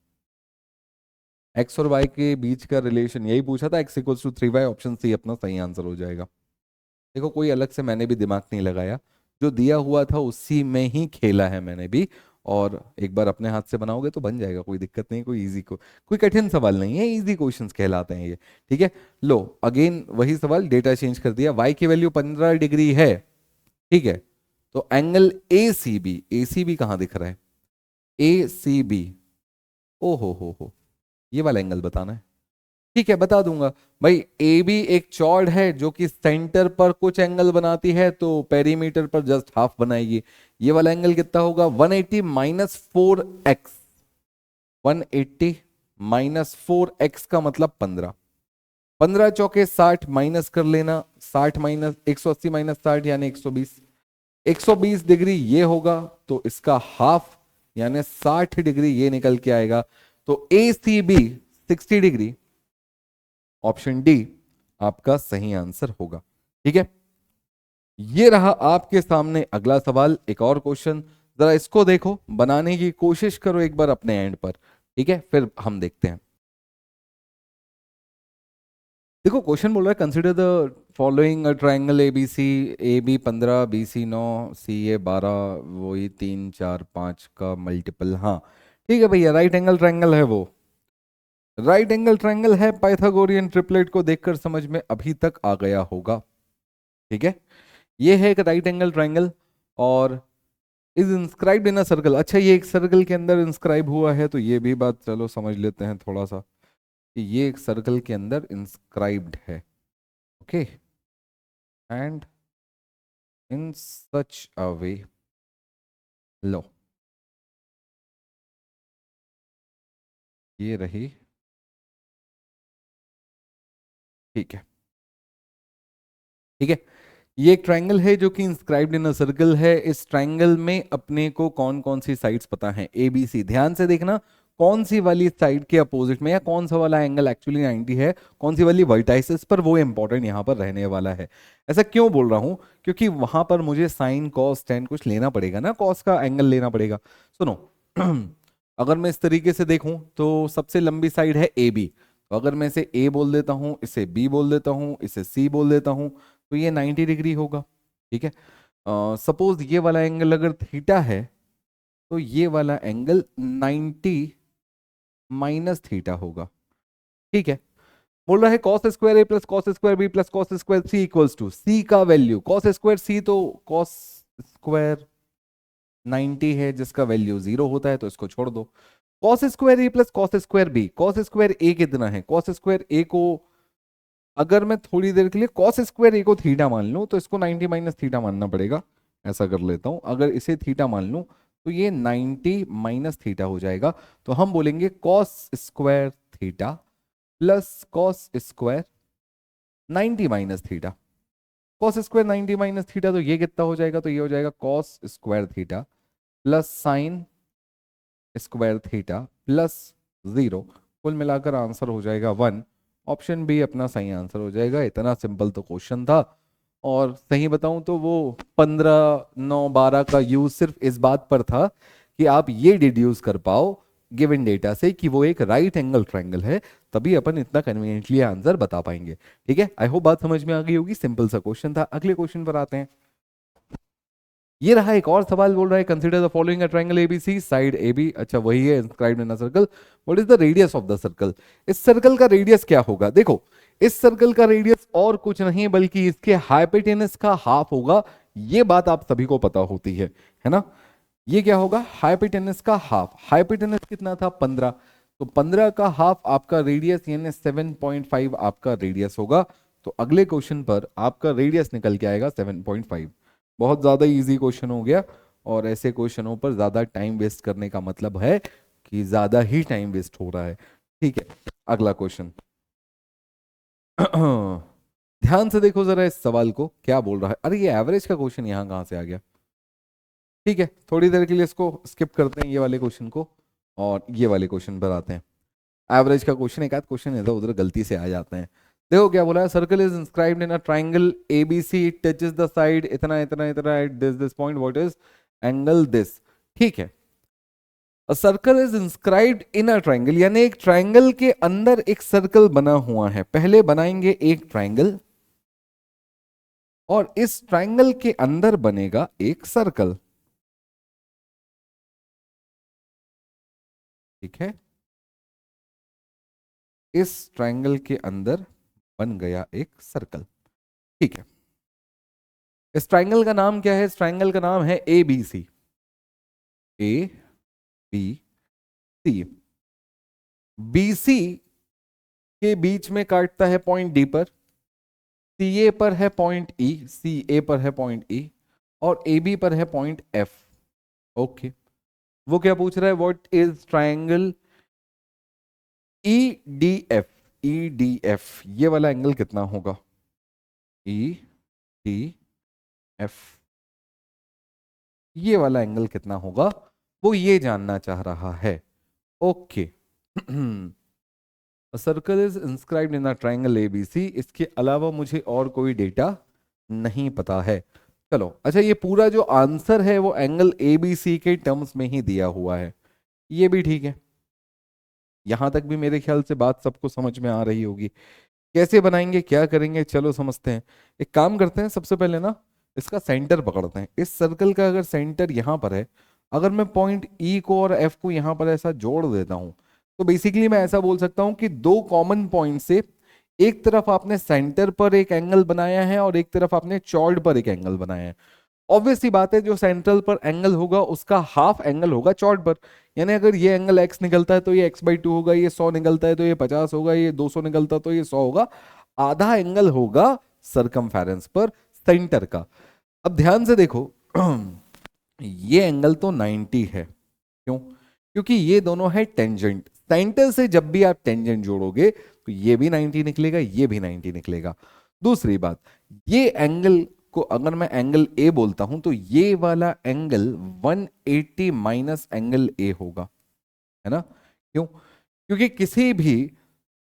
x और y के बीच का रिलेशन यही पूछा था, x equals to 3y, option C अपना सही आंसर हो जाएगा। देखो कोई अलग से मैंने भी दिमाग नहीं लगाया, जो दिया हुआ था उसी में ही खेला है मैंने भी। और एक बार अपने हाथ से बनाओगे तो बन जाएगा, कोई दिक्कत नहीं, कोई इजी को कोई कठिन सवाल नहीं है, इजी क्वेश्चंस कहलाते हैं ये। ठीक है, लो अगेन वही सवाल, डेटा चेंज कर दिया, y की वैल्यू 15 डिग्री है। ठीक है, तो angle A C B, A C B कहाँ दिख रहा है, ए सी बी, ओ हो, ये वाला एंगल बताना है। ठीक है, बता दूंगा भाई, ए बी एक चौड़ है जो कि सेंटर पर कुछ एंगल बनाती है, तो पेरीमीटर पर जस्ट हाफ बनाएगी। ये वाला एंगल कितना होगा, 180 माइनस 4x, 180 माइनस 4x का मतलब 15, 15 चौके 60 माइनस कर लेना, 60 माइनस 180 माइनस 60 यानी 120, 120 डिग्री ये होगा, तो इसका हाफ यानी 60 डिग्री ये निकल के आएगा। तो A C B 60 degree, option D आपका सही आंसर होगा। ठीक है, ये रहा आपके सामने अगला सवाल, एक और क्वेश्चन, जरा इसको देखो, बनाने की कोशिश करो एक बार अपने एंड पर। ठीक है, फिर हम देखते हैं। देखो क्वेश्चन बोल रहा है, consider the following a triangle A B C, A B 15, B C 9, C A 12, वही 3 4 5 का मल्टीपल। हाँ ठीक है भैया, राइट एंगल ट्राइंगल है वो, राइट एंगल ट्राइंगल है, पाइथागोरियन ट्रिपलेट को देखकर समझ में अभी तक आ गया होगा। ठीक है, ये है एक राइट एंगल ट्राइंगल और is inscribed in a circle. अच्छा, ये एक सर्कल के अंदर इंस्क्राइब हुआ है, तो ये भी बात चलो समझ लेते हैं थोड़ा सा, कि ये एक सर्कल के अंदर इंस्क्राइब्ड है। ओके, एंड इन सच अ वे, लो ये रही, ठीक है, ठीक है। ये एक ट्रायंगल है जो कि इंस्क्राइब्ड इन अ सर्कल है। इस ट्रायंगल में अपने को कौन कौन सी साइड्स पता है, ए बी सी। ध्यान से देखना कौन सी वाली साइड के अपोजिट में या कौन सा वाला एंगल एक्चुअली 90 है, कौन सी वाली वर्टाइसिस पर, वो इंपॉर्टेंट यहाँ पर रहने वाला है। ऐसा क्यों बोल रहा हूँ, क्योंकि वहां पर मुझे साइन कॉस टेन कुछ लेना पड़ेगा ना, कॉस का एंगल लेना पड़ेगा। सुनो अगर मैं इस तरीके से देखूं तो सबसे लंबी साइड है ए बी, तो अगर मैं इसे ए बोल देता हूं, इसे बी बोल देता हूं, इसे सी बोल देता हूं, तो ये 90 डिग्री होगा। ठीक है, सपोज ये वाला एंगल अगर थीटा है तो ये वाला एंगल 90 माइनस थीटा होगा। ठीक है, बोल रहा है cos square A plus cos square B plus cos square C equals to, C का वैल्यू कॉस स्क्वायर सी, तो कॉस स्क्वायर 90 है जिसका वैल्यू 0 होता है, तो इसको छोड़ दो। Cos square A plus cos square B, cos square A कितना है, कॉस स्क्वायर ए को अगर मैं थोड़ी देर के लिए कॉस स्क्वायर ए को थीटा मान लूं तो इसको 90 माइनस थीटा मानना पड़ेगा। ऐसा कर लेता हूं, अगर इसे थीटा मान लूं तो ये 90 माइनस थीटा हो जाएगा। तो हम बोलेंगे cos square theta plus cos square 90 minus theta. Cos square 90 minus theta, तो ये कितना हो जाएगा, तो ये हो जाएगा cos square theta plus sine square theta plus 0। कुल मिलाकर आंसर हो जाएगा 1। ऑप्शन बी अपना सही आंसर हो जाएगा। इतना सिंपल तो क्वेश्चन था। और सही बताऊं तो वो 15 9 12 का यूज सिर्फ इस बात पर था कि आप ये डिड्यूस कर पाओ गिवन डेटा से कि वो एक राइट एंगल ट्रायंगल है, तभी अपन इतना कन्वीनियंटली आंसर बता पाएंगे। ठीक है, आई होप बात समझ में आ गई होगी। सिंपल सा क्वेश्चन था। अगले क्वेश्चन पर आते हैं। ये रहा एक और सवाल, बोल रहा है consider the following a triangle ABC, side AB, अच्छा वही है, inscribed in a circle, what is the radius of the circle. इस सर्कल का रेडियस क्या होगा, देखो इस सर्कल का रेडियस और कुछ नहीं बल्कि इसके हाइपोटेनस का हाफ होगा। ये बात आप सभी को पता होती है ना। ये क्या होगा, हाइपोटेनस का हाफ। हाइपोटेनस कितना था, 15, तो 15 का हाफ आपका रेडियस यानी 7.5 आपका रेडियस होगा। तो अगले क्वेश्चन पर आपका रेडियस निकल के आएगा 7.5। बहुत ज्यादा इजी क्वेश्चन हो गया, और ऐसे क्वेश्चनों पर ज्यादा टाइम वेस्ट करने का मतलब है कि ज्यादा ही टाइम वेस्ट हो रहा है। ठीक है, अगला क्वेश्चन ध्यान से देखो जरा इस सवाल को, क्या बोल रहा है। अरे ये एवरेज का क्वेश्चन यहाँ कहाँ से आ गया। ठीक है, थोड़ी देर के लिए इसको स्किप करते हैं ये वाले क्वेश्चन को, और ये वाले क्वेश्चन पर आते हैं। एवरेज का क्वेश्चन, एक आध क्वेश्चन इधर उधर गलती से आ जाते हैं। देखो क्या बोला है, circle is inscribed in a triangle ABC, it touches the side इतना इतना इतना at this point, what is angle this. ठीक है, a circle is inscribed in a triangle, यानी एक ट्रायंगल के अंदर एक सर्कल बना हुआ है। पहले बनाएंगे एक ट्रायंगल और इस ट्रायंगल के अंदर बनेगा एक सर्कल। ठीक है, इस ट्रायंगल के अंदर बन गया एक सर्कल। ठीक है, इस ट्रायंगल का नाम क्या है, इस ट्रायंगल का नाम है A B C. A B C, B C के बीच में काटता है पॉइंट डी पर, सी ए पर है पॉइंट ई, सी ए पर है पॉइंट ई, और ए बी पर है पॉइंट एफ। ओके, वो क्या पूछ रहा है, what is triangle E D F. E D F ये वाला एंगल कितना होगा, ई डी एफ ये वाला एंगल कितना होगा, वो ये जानना चाह रहा है। Okay circle is inscribed in a triangle ABC, इसके अलावा मुझे और कोई डेटा नहीं पता है। चलो अच्छा, ये पूरा जो आंसर है वो एंगल एबीसी के टर्म्स में ही दिया हुआ है, ये भी ठीक है। यहां तक भी मेरे ख्याल से बात सबको समझ में आ रही होगी। कैसे बनाएंगे, क्या करेंगे, चलो समझते हैं। एक काम करते हैं, सबसे पहले ना इसका सेंटर पकड़ते हैं। इस सर्कल का अगर सेंटर यहाँ पर है, अगर मैं पॉइंट ई को और एफ को यहाँ पर ऐसा जोड़ देता हूँ, तो बेसिकली मैं ऐसा बोल सकता हूँ कि दो कॉमन पॉइंट से एक तरफ आपने सेंटर पर एक एंगल बनाया है और एक तरफ आपने चॉर्ड पर एक एंगल बनाया है। ऑब्वियस सी बात है, जो सेंट्रल पर एंगल होगा उसका हाफ एंगल होगा चॉर्ड पर। यानी अगर ये एंगल x निकलता है तो ये x/2 होगा, ये 100 निकलता है तो ये 50 होगा, ये 200 निकलता तो ये 100 होगा। आधा एंगल होगा सरकमफेरेंस पर सेंटर का। अब ध्यान से देखो ये एंगल तो 90 है, क्यों? क्योंकि ये दोनों है टेंजेंट। सेंटर से जब भी आप टेंजेंट जोड़ोगे तो ये भी 90 निकलेगा, ये भी 90 निकलेगा। दूसरी बात, ये एंगल को अगर मैं एंगल ए बोलता हूं तो ये वाला एंगल 180 माइनस एंगल ए होगा, है ना? क्यों? क्योंकि किसी भी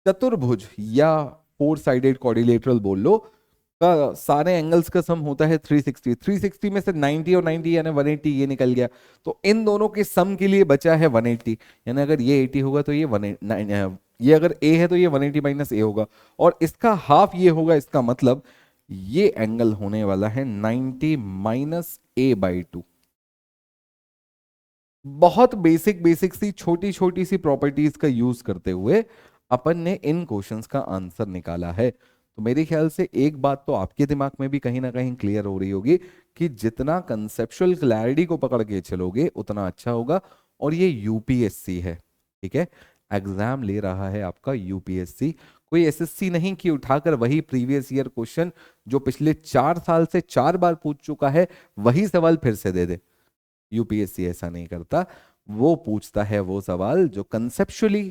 चतुर्भुज या फोर साइडेड क्वाड्रिलेटरल बोल लो का सारे एंगल्स का सम होता है 360। 360 में से 90 और 90 यानी 180 ये निकल गया, तो इन दोनों के सम के लिए बचा है 180। यानी अगर ये 80 होगा तो ये 180, ये अगर a है तो ये 180 माइनस a होगा, और इसका हाफ ये होगा। इसका मतलब ये एंगल होने वाला है 90 माइनस a/2। बहुत बेसिक बेसिक सी छोटी छोटी सी प्रॉपर्टीज का यूज करते हुए अपन ने इन क्वेश्चंस का आंसर निकाला है। तो मेरे ख्याल से एक बात तो आपके दिमाग में भी कहीं ना कहीं क्लियर हो रही होगी कि जितना कंसेप्चुअल क्लैरिटी को पकड़ के चलोगे उतना अच्छा होगा। और ये यूपीएससी है, ठीक है, एग्जाम ले रहा है आपका यूपीएससी, कोई एसएससी नहीं कि उठाकर वही प्रीवियस ईयर क्वेश्चन जो पिछले 4 साल से 4 बार पूछ चुका है वही सवाल फिर से दे दे। यूपीएससी ऐसा नहीं करता, वो पूछता है वो सवाल जो कंसेप्चुअली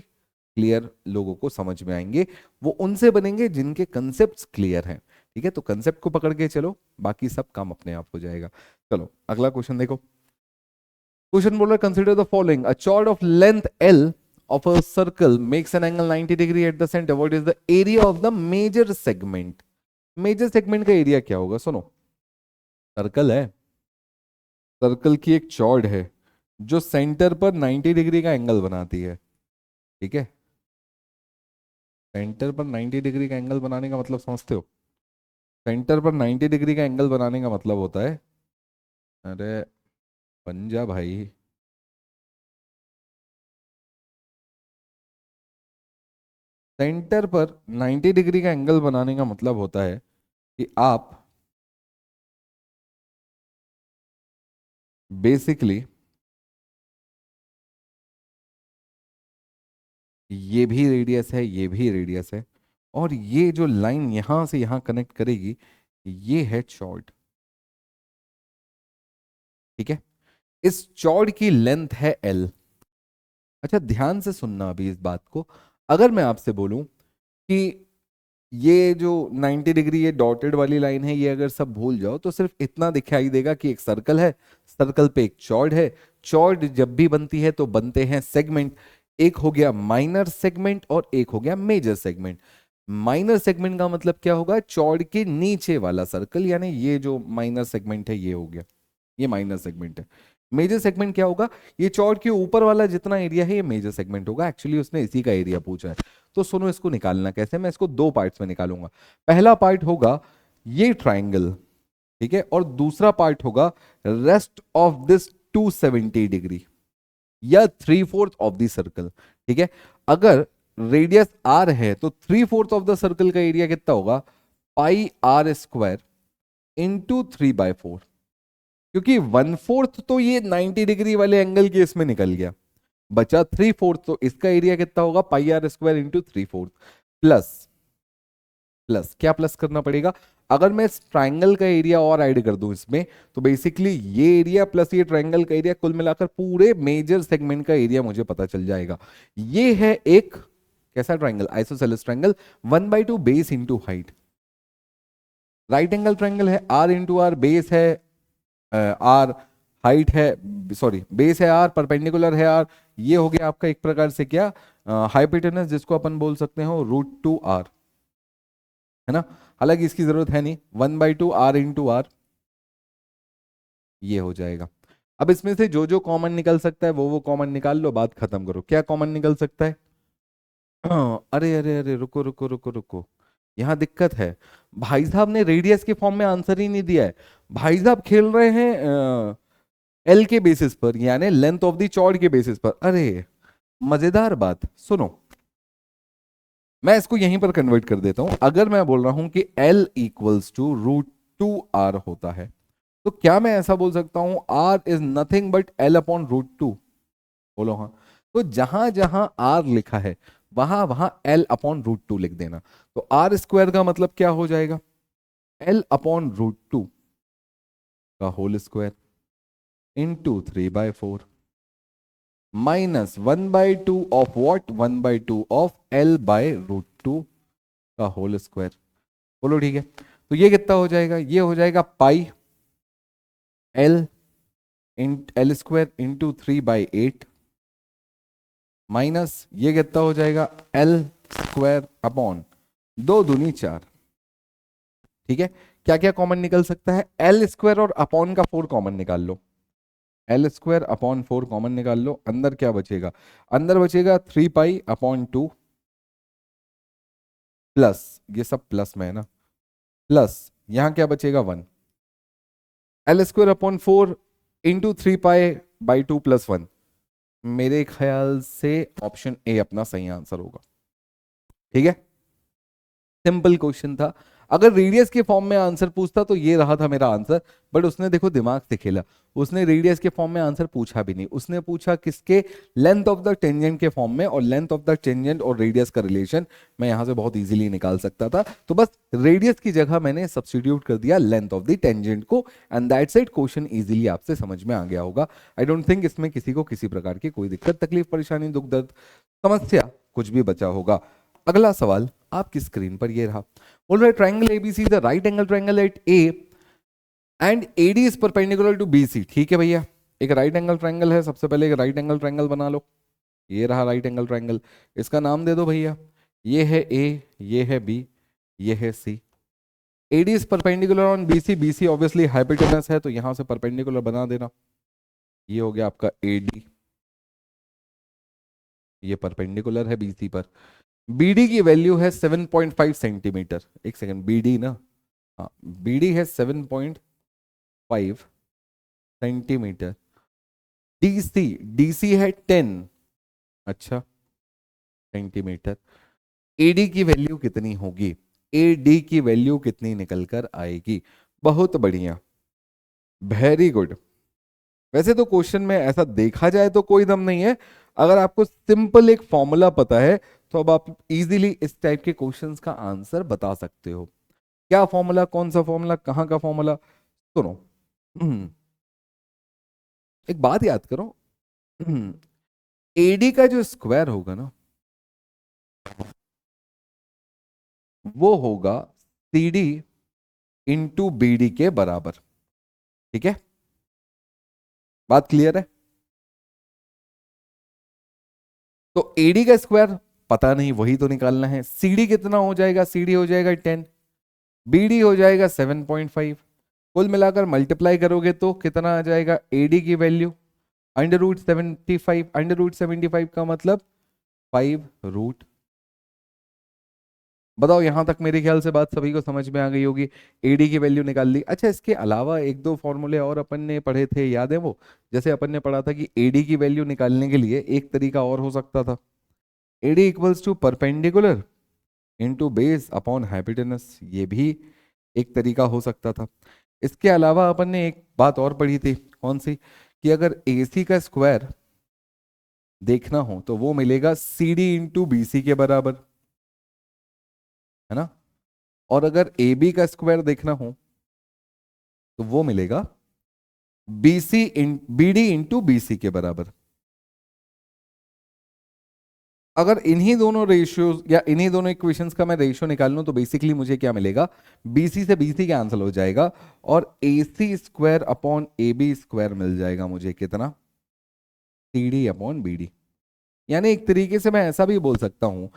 क्लियर लोगों को समझ में आएंगे, वो उनसे बनेंगे जिनके कंसेप्ट्स क्लियर हैं। ठीक है, तो कंसेप्ट को पकड़ के चलो, बाकी सब काम अपने आप हो जाएगा। चलो अगला क्वेश्चन देखो। क्वेश्चन बोल रहा है consider the following, a chord of length L of a circle makes an angle 90 degree at the center. What is the area of the major segment? Major segment का एरिया क्या होगा? सुनो, circle है, circle की एक चॉर्ड है जो centre पर 90 डिग्री का एंगल बनाती है, ठीक है? सेंटर पर 90 डिग्री का एंगल बनाने का मतलब समझते हो? सेंटर पर 90 डिग्री का एंगल बनाने का मतलब होता है, अरे पंजा भाई, सेंटर पर 90 डिग्री का एंगल बनाने का मतलब होता है कि आप बेसिकली ये भी रेडियस है, ये भी रेडियस है, और ये जो लाइन यहां से यहां कनेक्ट करेगी ये है चॉर्ड, ठीक है? इस चॉर्ड की लेंथ है एल। अच्छा ध्यान से सुनना अभी इस बात को, अगर मैं आपसे बोलूं कि ये जो 90 डिग्री ये डॉटेड वाली लाइन है ये अगर सब भूल जाओ तो सिर्फ इतना दिखाई देगा कि एक सर्कल है, सर्कल पे एक चॉर्ड है, चॉर्ड जब भी बनती है तो बनते हैं सेगमेंट, एक हो गया माइनर सेगमेंट और एक हो गया मेजर सेगमेंट। माइनर सेगमेंट का मतलब क्या होगा? चॉर्ड के नीचे वाला सर्कल, यानी ये जो माइनर सेगमेंट है ये हो गया, ये माइनर सेगमेंट है। मेजर सेगमेंट क्या होगा? ये चॉर्ड के ऊपर वाला जितना एरिया है ये मेजर सेगमेंट होगा। एक्चुअली उसने इसी का एरिया पूछा है। तो सुनो इसको निकालना कैसे, मैं इसको दो पार्ट्स में निकालूंगा। पहला पार्ट होगा ये ट्राइंगल, ठीक है, और दूसरा पार्ट होगा रेस्ट ऑफ दिस 270 डिग्री या 3/4 ऑफ द सर्कल, ठीक है? अगर रेडियस आर है तो 3/4 ऑफ द सर्कल का एरिया कितना होगा? पाई आर स्क्वायर इंटू 3/4, क्योंकि 1/4 तो ये 90 डिग्री वाले एंगल के इसमें निकल गया, बचा 3/4, तो इसका एरिया कितना होगा? Pi are square into 3/4 plus plus क्या प्लस करना पड़ेगा? अगर मैं इस ट्राइंगल का एरिया और ऐड कर दूं इसमें तो बेसिकली ये एरिया प्लस ये ट्राइंगल का एरिया कुल मिलाकर पूरे मेजर सेगमेंट का एरिया मुझे पता चल जाएगा। ये है एक कैसा triangle? Isosceles triangle, 1/2 base into height. Right angle triangle है, आर इंटू आर, बेस है आर, हाइट है, सॉरी बेस है आर, परपेंडिकुलर है आर। ये हो गया आपका एक प्रकार से क्या, हाइपोटेनस, जिसको अपन बोल सकते हो √2r, है ना? हालांकि इसकी जरूरत है नहीं, 1/2 आर इंटू आर ये हो जाएगा। अब इसमें से जो जो कॉमन निकल सकता है वो कॉमन निकाल लो, बात खत्म करो। क्या कॉमन निकल सकता है? अरे अरे अरे रुको रुको रुको रुको, यहां दिक्कत है। भाई साहब ने रेडियस के फॉर्म में आंसर ही नहीं दिया है, भाई साहब खेल रहे हैं एल के बेसिस पर, यानी लेंथ ऑफ द चॉर्ड के बेसिस पर। अरे मजेदार बात सुनो, मैं इसको यहीं पर कन्वर्ट कर देता हूं। अगर मैं बोल रहा हूं कि L इक्वल्स टू √2r होता है तो क्या मैं ऐसा बोल सकता हूं R is nothing but L upon √2? बोलो हाँ। तो जहां जहां R लिखा है वहां वहां L अपॉन √2 लिख देना। तो R स्क्वायर का मतलब क्या हो जाएगा? L अपॉन √2 का whole square into 3/4 minus 1/2 of what 1/2 of L by √2 का होल स्क्वायर। बोलो ठीक है। तो ये कितना हो जाएगा, ये हो जाएगा पाई L इन L स्क्वायर इंटू 3/8 माइनस ये कितना हो जाएगा L स्क्वायर अपॉन 2 दूनी 4। ठीक है, क्या क्या कॉमन निकल सकता है, L स्क्वायर और अपॉन का 4 कॉमन निकाल लो, L स्क्वायर अपॉन 4 कॉमन निकाल लो, अंदर क्या बचेगा, अंदर बचेगा 3π/2 प्लस, ये सब प्लस में है ना, प्लस यहां क्या बचेगा 1, L square upon 4 into 3π/2 plus 1। मेरे ख्याल से ऑप्शन ए अपना सही आंसर होगा। ठीक है, सिंपल क्वेश्चन था। अगर रेडियस के फॉर्म में आंसर पूछता तो ये रहा था मेरा आंसर, बट उसने देखो दिमाग से खेला, उसने रेडियस के फॉर्म में आंसर पूछा भी नहीं, उसने पूछा किसके, लेंथ ऑफ द टेंजेंट के फॉर्म में, और लेंथ ऑफ द टेंजेंट और रेडियस का रिलेशन मैं यहां से बहुत इजीली निकाल सकता था, तो बस रेडियस की जगह मैंने सब्स्टिट्यूट कर दिया लेंथ ऑफ द टेंजेंट को, and that's it. Question easily आपसे समझ में आ गया होगा। आई डोंट थिंक इसमें किसी को किसी प्रकार की कोई दिक्कत, तकलीफ, परेशानी, दुख दर्द, समस्या कुछ भी बचा होगा। अगला सवाल आपकी स्क्रीन पर ये रहा, बोल रहे triangle ABC the right angle triangle at A and AD is perpendicular to BC. ठीक है भैया, एक राइट एंगल ट्राइंगल है, सबसे पहले एक राइट एंगल ट्राइंगल बना लो, ये रहा राइट एंगल ट्राइंगल, इसका नाम दे दो भैया, ये है ए, ये है बी, ये है C. AD is perpendicular on BC, BC obviously hypotenuse है तो यहां से परपेंडिकुलर बना देना, ये हो गया आपका एडी, ये परपेंडिकुलर है बीसी पर। बीडी की वैल्यू है 7.5 सेंटीमीटर, एक सेकंड, बीडी ना, हाँ बीडी है 7.5 सेंटीमीटर। डीसी, डीसी है 10, अच्छा सेंटीमीटर। एडी की वैल्यू कितनी होगी, एडी की वैल्यू कितनी निकल कर आएगी, बहुत बढ़िया, वेरी गुड। वैसे तो क्वेश्चन में ऐसा देखा जाए तो कोई दम नहीं है, अगर आपको सिंपल एक फॉर्मूला पता है तो अब आप इजीली इस टाइप के क्वेश्चंस का आंसर बता सकते हो। क्या फॉर्मूला, कौन सा फॉर्मूला, कहां का फॉर्मूला, सुनो। एक बात याद करो, एडी का जो स्क्वायर होगा ना वो होगा सीडी इंटू बीडी के बराबर। ठीक है, बात क्लियर है। तो एडी का स्क्वायर पता नहीं, वही तो निकालना है। सीडी कितना हो जाएगा, सीडी हो जाएगा 10, बीडी हो जाएगा 7.5, कुल मिलाकर मल्टीप्लाई करोगे तो कितना आ जाएगा, एडी की वैल्यू √75, √75 का मतलब 5 बताओ, यहां तक मेरे ख्याल से बात सभी को समझ में आ गई होगी। एडी की वैल्यू निकाल ली। अच्छा, इसके अलावा एक दो फॉर्मूले और अपन ने पढ़े थे, याद है वो, जैसे अपन ने पढ़ा था कि एडी की वैल्यू निकालने के लिए एक तरीका और हो सकता था, AD equals to perpendicular into base upon hypotenuse, ये भी एक तरीका हो सकता था। इसके अलावा अपन ने एक बात और पढ़ी थी, कौन सी, कि अगर एसी का स्क्वायर देखना हो तो वो मिलेगा सीडी इंटू बीसी के बराबर, है ना, और अगर ए बी का स्क्वायर देखना हो तो वो मिलेगा बीसी इन बीडी इंटू बीसी के बराबर। अगर इन्हीं दोनों रेशियोज या इन्हीं दोनों इक्वेशंस का मैं रेशियो निकाल लूं तो बेसिकली मुझे क्या मिलेगा, बीसी से बीसी कैंसिल हो जाएगा और A C square upon A B square मिल जाएगा मुझे, कितना, C D upon B D. यानी एक तरीके से मैं ऐसा भी बोल सकता हूं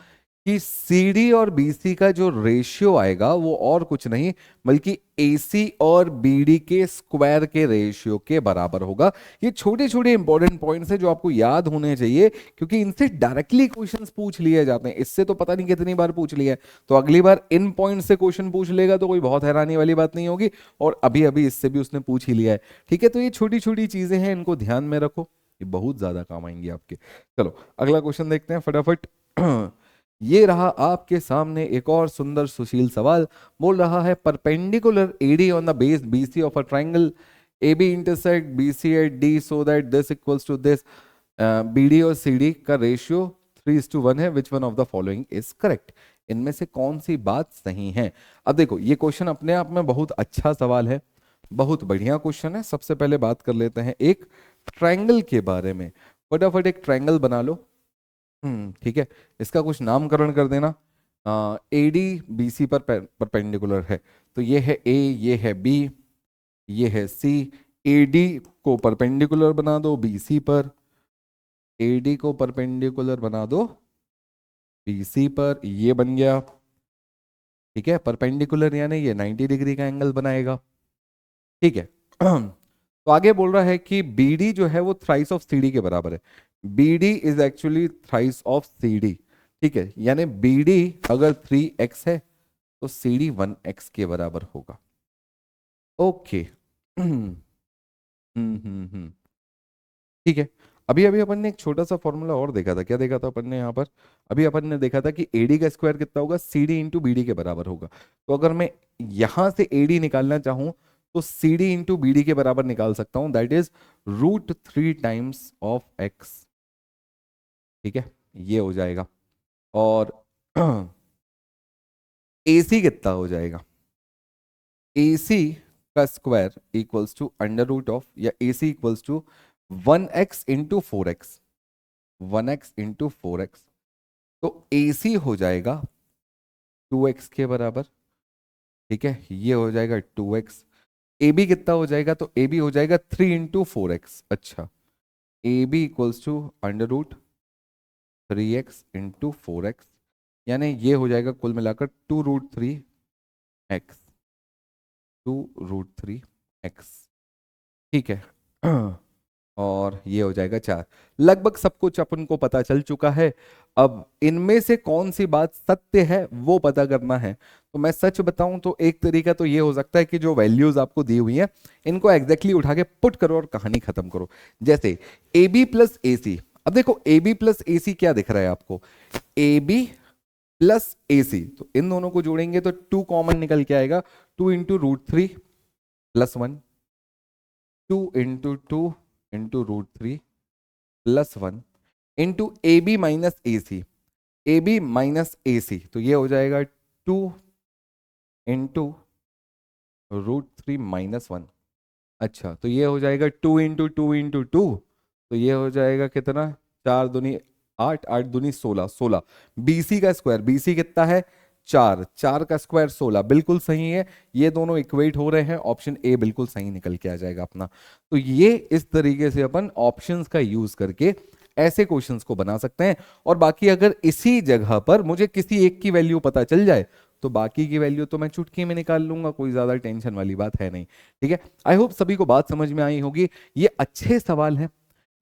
कि CD और BC का जो रेशियो आएगा वो और कुछ नहीं बल्कि AC और BD के स्क्वायर के रेशियो के बराबर होगा। ये छोटे छोटे इंपॉर्टेंट पॉइंट्स हैं जो आपको याद होने चाहिए, क्योंकि इनसे डायरेक्टली क्वेश्चंस पूछ लिए जाते हैं। इससे तो पता नहीं कितनी बार पूछ लिया है, तो अगली बार इन पॉइंट से क्वेश्चन पूछ लेगा तो कोई बहुत हैरानी वाली बात नहीं होगी, और अभी अभी इससे भी उसने पूछ ही लिया है। ठीक है, तो ये छोटी छोटी चीजें हैं, इनको ध्यान में रखो, ये बहुत ज्यादा काम आएंगी आपके। चलो अगला क्वेश्चन देखते हैं फटाफट। ये रहा आपके सामने एक और सुंदर सुशील सवाल, बोल रहा है perpendicular AD on the base BC of a triangle AB intersect BC at D so that this equals to this, BD और CD का रेशियो 3:1 है, which one of the following is correct. इनमें से कौन सी बात सही है। अब देखो ये क्वेश्चन अपने आप में बहुत अच्छा सवाल है, बहुत बढ़िया क्वेश्चन है। सबसे पहले बात कर लेते हैं एक ट्रायंगल के बारे में। फटाफट एक ट्रायंगल बना लो। ठीक है, इसका कुछ नामकरण कर देना। ए डी बी सी पर परपेंडिकुलर है, तो ये है ए, ये है बी, ये है सी। ए डी को परपेंडिकुलर बना दो बी सी पर, ए डी को परपेंडिकुलर बना दो बी सी पर, ये बन गया। ठीक है, परपेंडिकुलर यानी ये 90 डिग्री का एंगल बनाएगा। ठीक है तो आगे बोल रहा है कि बी डी जो है वो थ्राइस ऑफ सी डी के बराबर है। B D is actually thrice of C D. ठीक है, यानी बी डी अगर 3x है तो सी डी 1x के बराबर होगा। ओके ठीक है। अभी अभी अपन ने एक छोटा सा फॉर्मूला और देखा था। क्या देखा था अपन ने यहाँ पर? अभी अपन ने देखा था कि एडी का स्क्वायर कितना होगा, C D into B D के बराबर होगा। तो अगर मैं यहां से एडी निकालना चाहूं तो C D into B D के बराबर निकाल सकता हूं, that is √3 times of x. ठीक है, ये हो जाएगा। और AC कितना हो जाएगा? AC का स्क्वायर इक्वल्स टू √ऑफ, या AC equals to 1x into 4x, 1x into 4x। तो AC हो जाएगा 2x के बराबर। ठीक है, ये हो जाएगा 2x। AB कितना हो जाएगा? तो AB हो जाएगा 3 इंटू 4x। अच्छा, AB equals to √3x into 4x, यानी ये हो जाएगा कुल मिलाकर 2√3x, 2√3x। ठीक है और ये हो जाएगा 4। लगभग सब कुछ अपन को पता चल चुका है। अब इनमें से कौन सी बात सत्य है वो पता करना है। तो मैं सच बताऊं तो एक तरीका तो ये हो सकता है कि जो वैल्यूज आपको दी हुई हैं इनको एग्जैक्टली उठा के पुट करो और कहानी खत्म करो। जैसे AB प्लस AC। अब देखो AB प्लस AC क्या दिख रहा है आपको? AB प्लस AC, तो इन दोनों को जोड़ेंगे तो 2 कॉमन निकल के आएगा। 2 into √3 plus 1, 2 into 2 into √3 plus 1 into AB minus AC, AB minus AC, तो ये हो जाएगा 2 इंटू √3 माइनस 1। अच्छा, तो ये हो जाएगा 2 इंटू 2 इंटू 2, तो ये हो जाएगा कितना? 4 दूनी 8, 8 दूनी 16, 16। BC का स्क्वायर, BC कितना है? 4, 4 का स्क्वायर 16, बिल्कुल सही है। ये दोनों इक्वेट हो रहे हैं, ऑप्शन ए बिल्कुल सही निकल के आ जाएगा अपना। तो ये इस तरीके से अपन ऑप्शंस का यूज करके ऐसे क्वेश्चंस को बना सकते हैं। और बाकी अगर इसी जगह पर मुझे किसी एक की वैल्यू पता चल जाए तो बाकी की वैल्यू तो मैं चुटकी में निकाल लूंगा, कोई ज्यादा टेंशन वाली बात है नहीं। ठीक है, आई होप सभी को बात समझ में आई होगी। ये अच्छे सवाल हैं,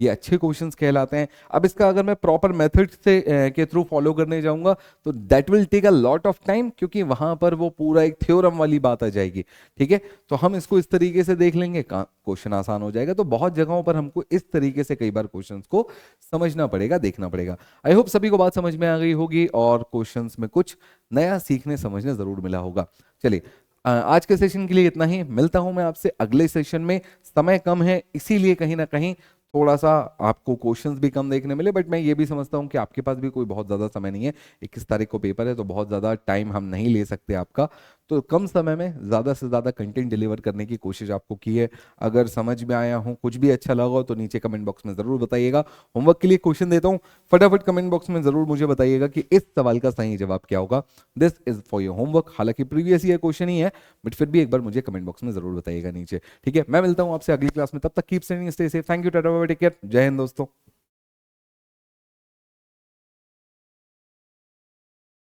ये अच्छे क्वेश्चंस कहलाते हैं। अब इसका अगर मैं प्रॉपर मेथड से के थ्रू फॉलो करने जाऊंगा तो that will take a lot of time, क्योंकि वहां पर वो पूरा एक थ्योरम वाली बात आ जाएगी। ठीक है, तो हम इसको इस तरीके से देख लेंगे, क्वेश्चन आसान हो जाएगा। तो बहुत जगहों पर हमको इस तरीके से कई बार क्वेश्चंस को समझना पड़ेगा, देखना पड़ेगा। आई होप सभी को बात समझ में आ गई होगी और क्वेश्चंस में कुछ नया सीखने समझने जरूर मिला होगा। चलिए आज के सेशन के लिए इतना ही। मिलता हूं मैं आपसे अगले सेशन में। समय कम है इसीलिए कहीं ना कहीं थोड़ा सा आपको क्वेश्चंस भी कम देखने मिले, बट मैं ये भी समझता हूँ कि आपके पास भी कोई बहुत ज़्यादा समय नहीं है। 21 तारीख को पेपर है तो बहुत ज़्यादा टाइम हम नहीं ले सकते आपका, तो कम समय में ज़्यादा से ज़्यादा कंटेंट डिलीवर करने की कोशिश आपको की है। अगर समझ में आया हो, कुछ भी अच्छा लगा हो तो नीचे कमेंट बॉक्स में ज़रूर बताइएगा। होमवर्क के लिए क्वेश्चन देता हूँ, फटाफट कमेंट बॉक्स में ज़रूर मुझे बताइएगा कि इस सवाल का सही जवाब क्या होगा। This is for your homework. हालांकि प्रीवियस ईयर क्वेश्चन ही है, बट फिर भी एक बार मुझे कमेंट बॉक्स में ज़रूर बताइएगा नीचे। ठीक है, मैं मिलता हूँ आपसे अगली क्लास में, तब तक keep studying, stay safe, thank you, tata bye bye, take care, जय हिंद दोस्तों।